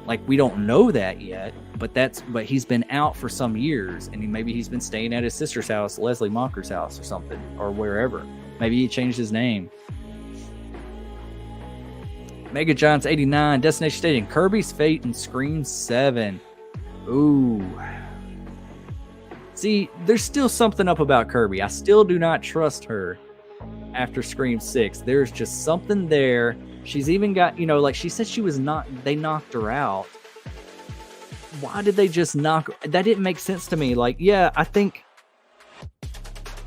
Like, we don't know that yet, but he's been out for some years, and maybe he's been staying at his sister's house, Leslie Monker's house or something, or wherever. Maybe he changed his name. Mega Giants 89, Destination Stadium, Kirby's Fate, and Scream 7. Ooh. See, there's still something up about Kirby. I still do not trust her after Scream 6. There's just something there. She's even got, like she said they knocked her out. Why did they just knock her? That didn't make sense to me. Like, yeah, I think,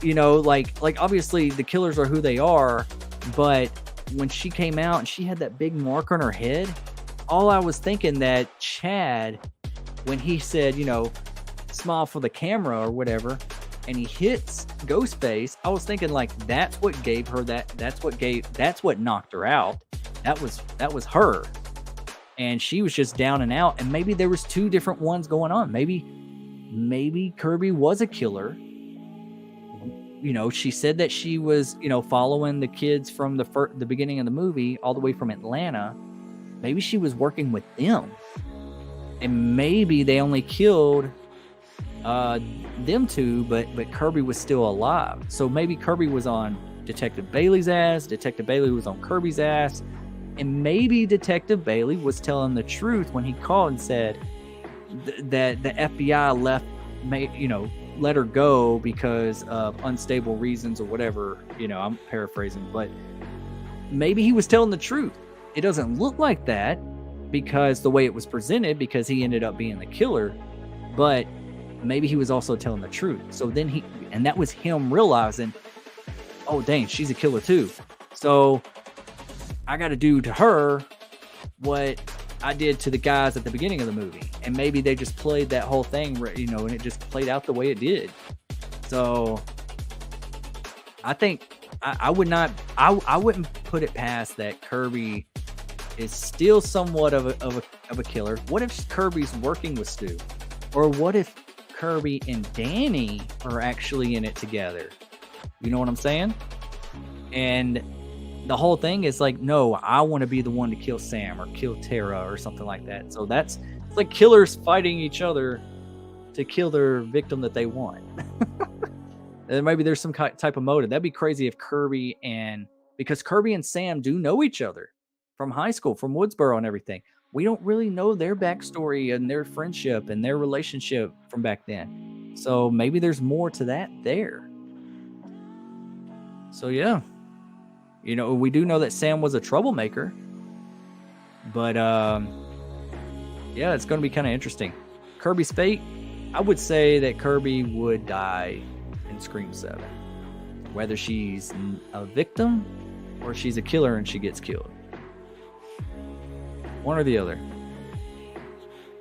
like obviously the killers are who they are, but when she came out and she had that big mark on her head, all I was thinking that Chad, when he said, smile for the camera or whatever, and he hits Ghostface, I was thinking like that's what gave her that's what knocked her out. That was her. And she was just down and out, and maybe there was 2 different ones going on. Maybe Kirby was a killer. She said that she was, following the kids from the beginning of the movie all the way from Atlanta. Maybe she was working with them. And maybe they only killed them 2, but Kirby was still alive. So maybe Kirby was on Detective Bailey's ass, Detective Bailey was on Kirby's ass, and maybe Detective Bailey was telling the truth when he called and said that the FBI let her go because of unstable reasons or whatever. I'm paraphrasing, but maybe he was telling the truth. It doesn't look like that because the way it was presented, because he ended up being the killer, but maybe he was also telling the truth. So then and that was him realizing, oh dang, she's a killer too. So I got to do to her what I did to the guys at the beginning of the movie. And maybe they just played that whole thing, and it just played out the way it did. So I think I wouldn't put it past that Kirby is still somewhat of a killer. What if Kirby's working with Stu? Or what if Kirby and Danny are actually in it together? You know what I'm saying? And the whole thing is like, no, I want to be the one to kill Sam or kill Tara or something like that. So it's like killers fighting each other to kill their victim that they want. And maybe there's some type of motive. That'd be crazy if because Kirby and Sam do know each other from high school, from Woodsboro and everything. We don't really know their backstory and their friendship and their relationship from back then. So maybe there's more to that there. So yeah, you know, we do know that Sam was a troublemaker, but yeah, it's going to be kind of interesting. Kirby's fate, I would say that Kirby would die in Scream 7. Whether she's a victim or she's a killer and she gets killed. One or the other.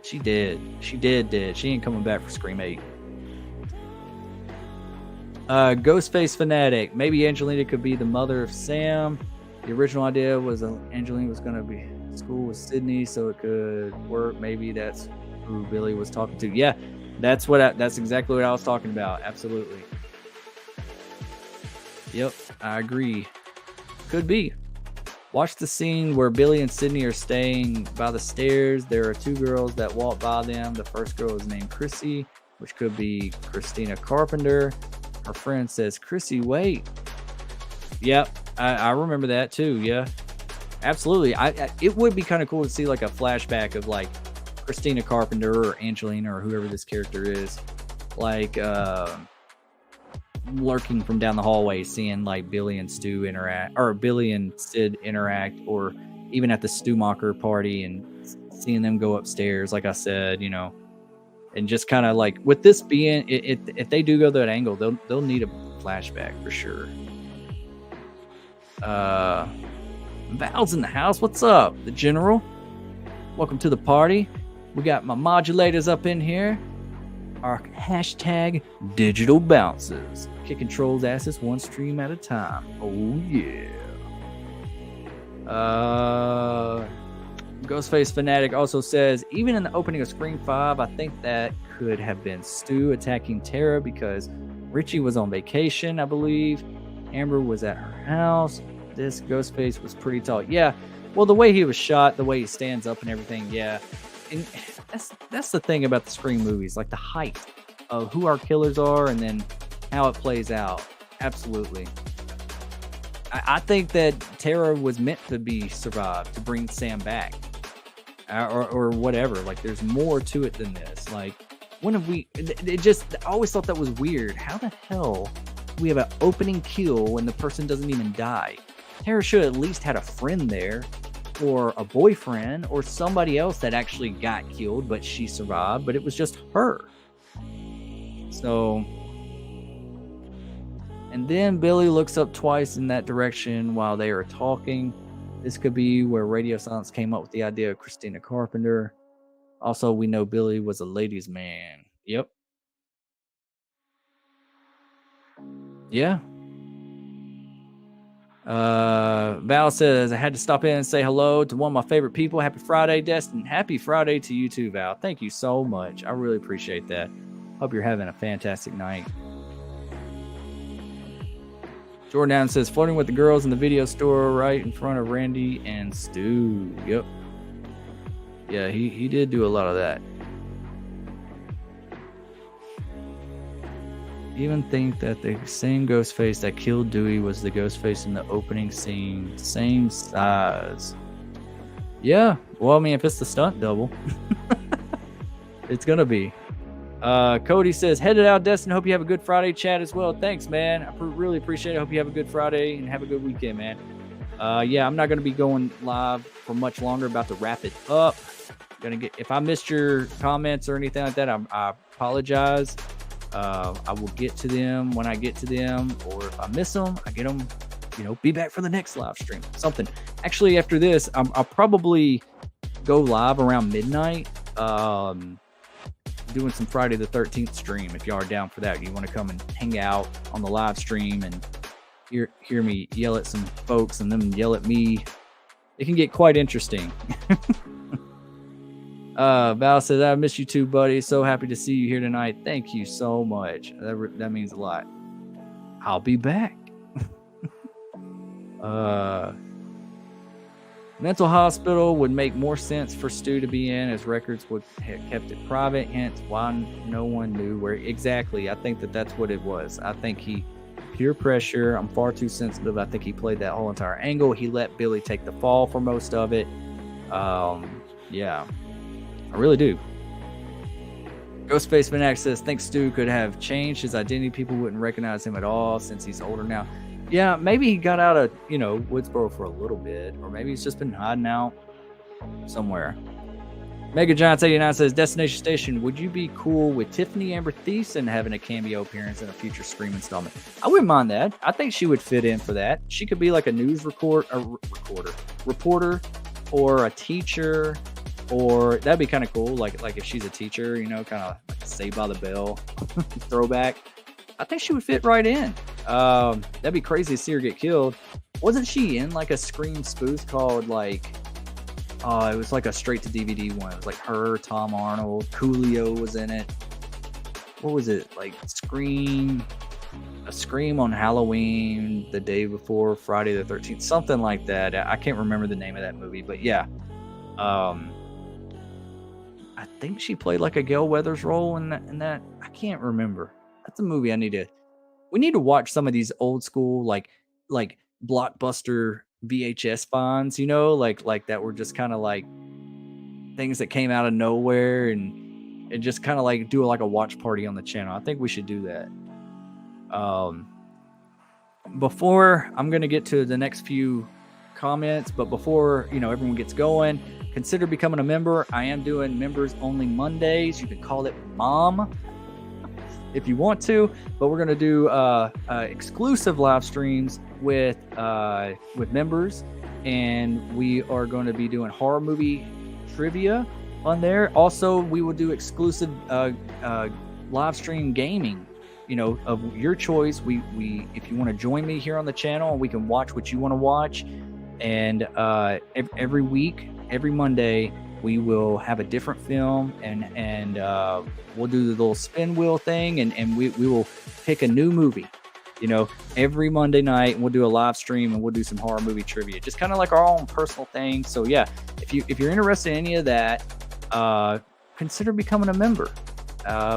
She did. She did. She ain't coming back for Scream 8. Ghostface Fanatic. Maybe Angelina could be the mother of Sam. The original idea was Angelina was going to be in school with Sydney, so it could work. Maybe that's who Billy was talking to. Yeah, that's exactly what I was talking about. Absolutely. Yep, I agree. Could be. Watch the scene where Billy and Sydney are staying by the stairs. There are two girls that walk by them. The first girl is named Chrissy, which could be Christina Carpenter. Her friend says, "Chrissy, wait." Yep, I remember that too. Yeah, absolutely. It would be kind of cool to see like a flashback of like Christina Carpenter or Angelina or whoever this character is, like lurking from down the hallway, seeing like Billy and Stu interact, or Billy and Sid interact, or even at the Stumacher party and seeing them go upstairs, like I said, you know, and just kind of like with this being, if they do go that angle, they'll need a flashback for sure. Val's in the house. What's up, the General? Welcome to the party. We got my modulators up in here. Our hashtag digital bounces. Kicking trolls' asses one stream at a time. Oh, yeah. Ghostface Fanatic also says, even in the opening of Scream 5, I think that could have been Stu attacking Tara because Richie was on vacation, I believe. Amber was at her house. This Ghostface was pretty tall. Yeah, well, the way he was shot, the way he stands up and everything, yeah. And that's the thing about the Scream movies, like the height of who our killers are and then how it plays out. Absolutely. I think that Tara was meant to be survived, to bring Sam back. Or whatever. Like, there's more to it than this. Like, when have we... I always thought that was weird. How the hell do we have an opening kill when the person doesn't even die? Tara should have at least had a friend there, or a boyfriend, or somebody else that actually got killed, but she survived, but it was just her. So... And then Billy looks up twice in that direction while they are talking. This could be where Radio Silence came up with the idea of Christina Carpenter. Also, we know Billy was a ladies' man. Yep. Yeah. Val says, I had to stop in and say hello to one of my favorite people. Happy Friday, Destin. Happy Friday to you too, Val. Thank you so much. I really appreciate that. Hope you're having a fantastic night. Jordan says, flirting with the girls in the video store right in front of Randy and Stu. Yep. Yeah, he did do a lot of that. Even think that the same Ghostface that killed Dewey was the Ghostface in the opening scene. Same size. Yeah. Well, I mean, if it's the stunt double, it's going to be. Cody says, headed out, Destin. Hope you have a good Friday chat as well. Thanks, man. I really appreciate it. Hope you have a good Friday and have a good weekend, man. Yeah, I'm not going to be going live for much longer. About to wrap it up. If I missed your comments or anything like that, I apologize. I will get to them when I get to them, or if I miss them, I get them, be back for the next live stream. Something. Actually, after this, I'll probably go live around midnight. Doing some Friday the 13th stream. If y'all are down for that, you want to come and hang out on the live stream and hear me yell at some folks and them yell at me. It can get quite interesting. Val says, I miss you too, buddy. So happy to see you here tonight. Thank you so much. That means a lot. I'll be back. Mental hospital would make more sense for Stu to be in, as records would have kept it private, hence why no one knew where exactly. I think that's what it was. I think peer pressure. I'm far too sensitive. I think he played that whole entire angle. He let Billy take the fall for most of it. Yeah, I really do. Ghostface Fanatic says, think Stu could have changed his identity. People wouldn't recognize him at all since he's older now. Yeah, maybe he got out of, Woodsboro for a little bit, or maybe he's just been hiding out somewhere. Mega Giants 89 says, Destination Station, would you be cool with Tiffany Amber Thiessen having a cameo appearance in a future Scream installment? I wouldn't mind that. I think she would fit in for that. She could be like a news reporter, or a teacher, or that'd be kind of cool. Like if she's a teacher, kind of like a Saved by the Bell throwback. I think she would fit right in. That'd be crazy to see her get killed. Wasn't she in like a Scream spoof called like, it was like a straight to DVD one. It was like her, Tom Arnold, Coolio was in it. What was it? Like a Scream on Halloween, the day before Friday the 13th, something like that. I can't remember the name of that movie, but yeah. I think she played like a Gail Weathers role in that. I can't remember. That's a movie we need to watch some of these old school, like blockbuster VHS finds, like that were just kind of like things that came out of nowhere and just kind of like do like a watch party on the channel. I think we should do that. Before I'm going to get to the next few comments, but before, everyone gets going, consider becoming a member. I am doing members only Mondays. You can call it Mom if you want to, but we're going to do exclusive live streams with members, and we are going to be doing horror movie trivia on there. Also, we will do exclusive live stream gaming, of your choice. We if you want to join me here on the channel, we can watch what you want to watch, and every week, every Monday, we will have a different film, and we'll do the little spin wheel thing, and we will pick a new movie, every Monday night, and we'll do a live stream, and we'll do some horror movie trivia, just kind of like our own personal thing. So yeah, if you're interested in any of that, consider becoming a member,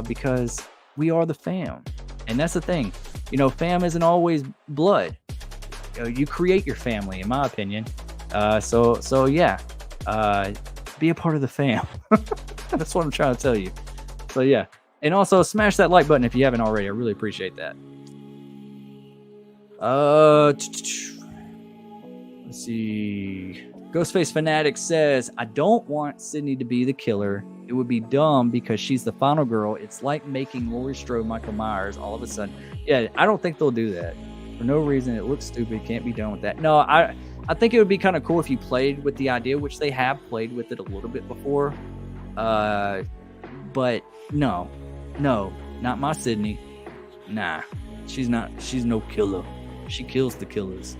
because we are the fam, and that's the thing. Fam isn't always blood. You create your family, in my opinion. So yeah. Be a part of the fam. That's what I'm trying to tell you. So yeah, and also smash that like button if you haven't already. I really appreciate that. Let's see. Ghostface Fanatic says, I don't want Sydney to be the killer. It would be dumb because she's the final girl. It's like making Laurie Strode Michael Myers all of a sudden. Yeah, I don't think they'll do that. For no reason. It looks stupid. Can't be done with that. No, I think it would be kind of cool if you played with the idea, which they have played with it a little bit before. But no, not my Sydney. Nah, she's no killer. She kills the killers.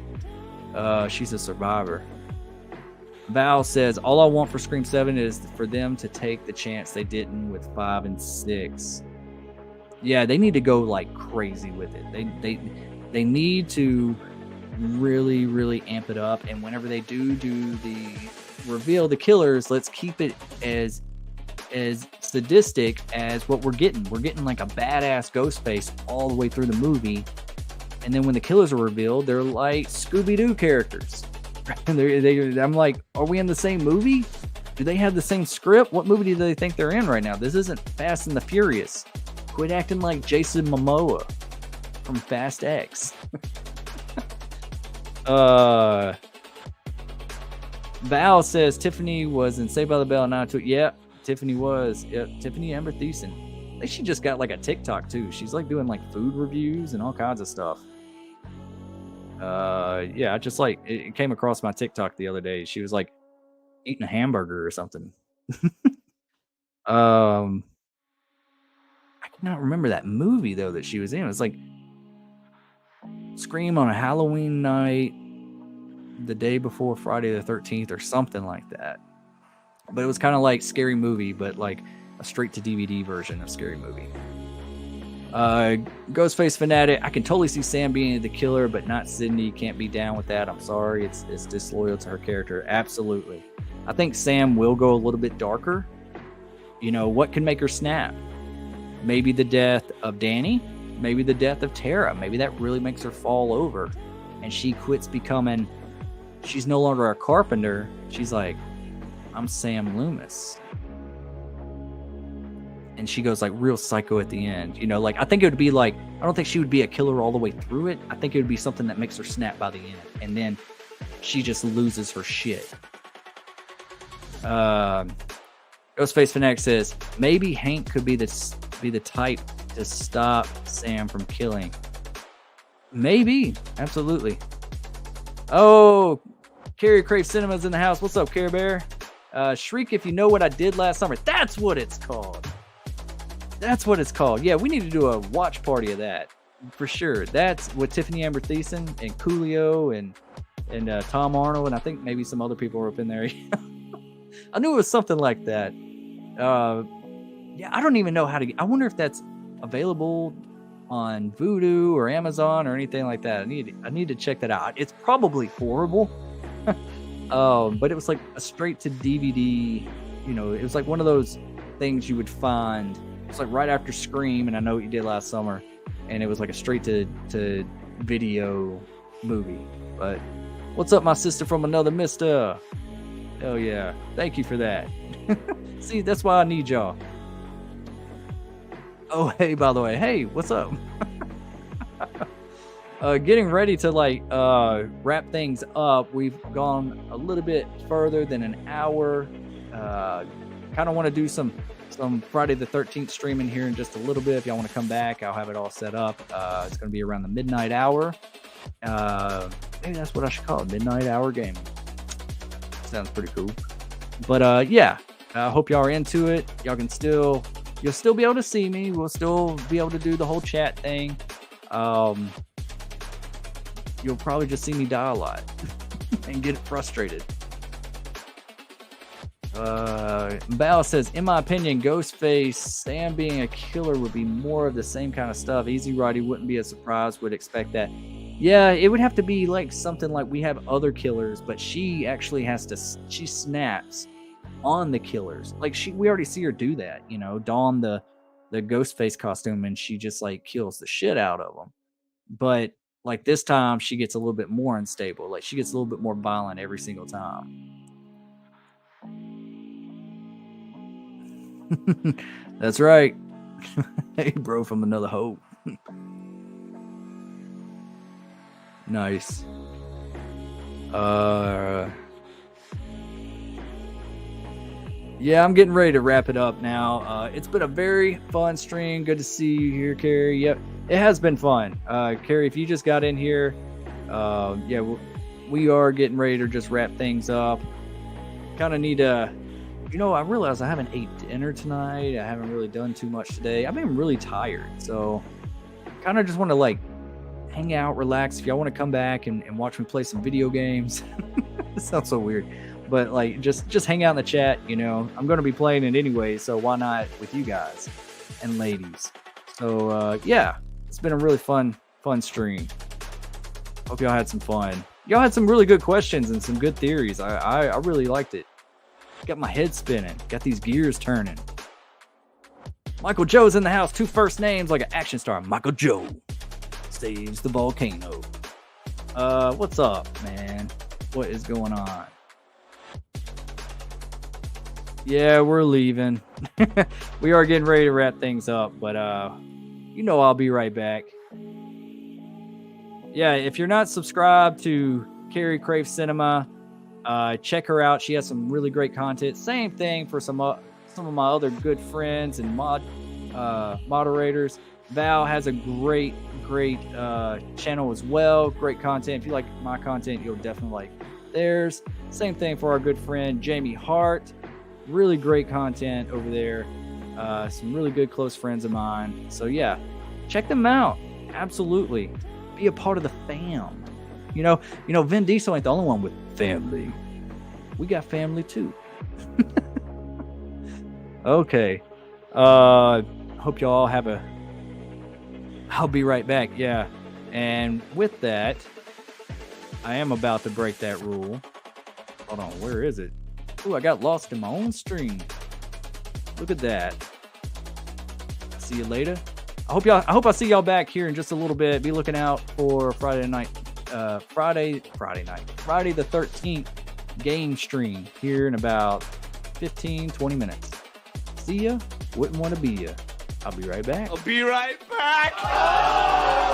She's a survivor. Val says, all I want for Scream 7 is for them to take the chance they didn't with 5 and 6. Yeah, they need to go like crazy with it. They need to really, really amp it up, and whenever they do the reveal the killers, let's keep it as sadistic as what we're getting. We're getting like a badass Ghostface all the way through the movie, and then when the killers are revealed, they're like Scooby-Doo characters. I'm like, are we in the same movie? Do they have the same script? What movie do they think they're in right now? This isn't Fast and the Furious. Quit acting like Jason Momoa from Fast X. Val says Tiffany was in Saved by the Bell. Yeah, Tiffany was. Yeah, Tiffany Amber Thiessen. I think she just got like a TikTok too. She's like doing like food reviews and all kinds of stuff. Yeah, just like it came across my TikTok the other day. She was like eating a hamburger or something. I cannot remember that movie though that she was in. It was like Scream on a Halloween night, the day before Friday the 13th or something like that. But it was kind of like Scary Movie, but like a straight to DVD version of Scary Movie. Ghostface Fanatic, I can totally see Sam being the killer, but not Sydney. Can't be down with that. I'm sorry. It's disloyal to her character. Absolutely. I think Sam will go a little bit darker. What can make her snap? Maybe the death of Danny. Maybe the death of Tara. Maybe that really makes her fall over and she quits becoming, she's no longer a carpenter. She's like, I'm Sam Loomis. and she goes like real psycho at the end. You know, like I think it would be like, I don't think she would be a killer all the way through it. I think it would be something that makes her snap by the end, and then she just loses her shit. Ghostface Fanatic says maybe Hank could be the type to stop Sam from killing. Maybe, absolutely. Oh, Carrie Crave Cinema's in the house. What's up, Care Bear? Shriek if you know what I did last summer. That's what it's called. That's what it's called. Yeah, we need to do a watch party of that for sure. That's with Tiffany Amber Thiessen and Coolio and Tom Arnold, and I think maybe some other people were up in there. I knew it was something like that. Yeah, I don't even know how to get. I wonder if that's available on Vudu or Amazon or anything like that. I need to check that out. It's probably horrible. But it was like a straight to DVD. You know, it was like one of those things you would find. It's like right after Scream and I Know What You Did Last Summer, and it was like a straight to video movie. But what's up, my sister from another mister? Oh yeah, thank you for that. See, that's why I need y'all. Oh hey, by the way, hey, what's up? Getting ready to like wrap things up. We've gone a little bit further than an hour. Kind of want to do some Friday the 13th streaming here in just a little bit. If y'all want to come back, I'll have it all set up. It's going to be around the midnight hour. Maybe that's what I should call it, midnight hour gaming. Sounds pretty cool. But yeah, I hope y'all are into it. You'll still be able to see me. We'll still be able to do the whole chat thing. You'll probably just see me die a lot and get frustrated. Val says, in my opinion, Ghostface, Sam being a killer would be more of the same kind of stuff. Easy Roddy wouldn't be a surprise, would expect that. Yeah, it would have to be like something like we have other killers, but she actually she snaps on the killers. Like we already see her do that, you know, don the Ghostface costume and she just like kills the shit out of them. But like this time she gets a little bit more unstable. Like she gets a little bit more violent every single time. That's right. Hey, bro, from another hoe. Nice. Yeah, I'm getting ready to wrap it up now. It's been a very fun stream. Good to see you here, Carrie. Yep, it has been fun. Carrie, if you just got in here, yeah, we are getting ready to just wrap things up. Kind of need to, you know, I realized I haven't ate dinner tonight. I haven't really done too much today. I've been really tired, so kind of just want to like hang out, relax. If y'all want to come back and watch me play some video games, it sounds so weird, but like just hang out in the chat. You know, I'm going to be playing it anyway, so why not with you guys and ladies? So yeah, it's been a really fun stream. Hope y'all had some fun. Y'all had some really good questions and some good theories. I really liked it. Got my head spinning. Got these gears turning. Michael Joe's in the house. 2 first names like an action star. Michael Joe saves the volcano. What's up, man? What is going on? Yeah, we're leaving. We are getting ready to wrap things up, but you know I'll be right back. Yeah, if you're not subscribed to Carrie Crave Cinema, check her out. She has some really great content. Same thing for some of my other good friends and moderators. Val has a great channel as well. Great content. If you like my content, you'll definitely like theirs. Same thing for our good friend Jamie Hart. Really great content over there. Some really good close friends of mine. So yeah, check them out. Absolutely. Be a part of the fam. You know, Vin Diesel ain't the only one with family. We got family too. Okay. Hope y'all have I'll be right back. Yeah. And with that, I am about to break that rule. Hold on. Where is it? Ooh, I got lost in my own stream. Look at that. See you later. I hope I see y'all back here in just a little bit. Be looking out for Friday the 13th game stream here in about 15-20 minutes. See ya. Wouldn't want to be you. I'll be right back. I'll be right back.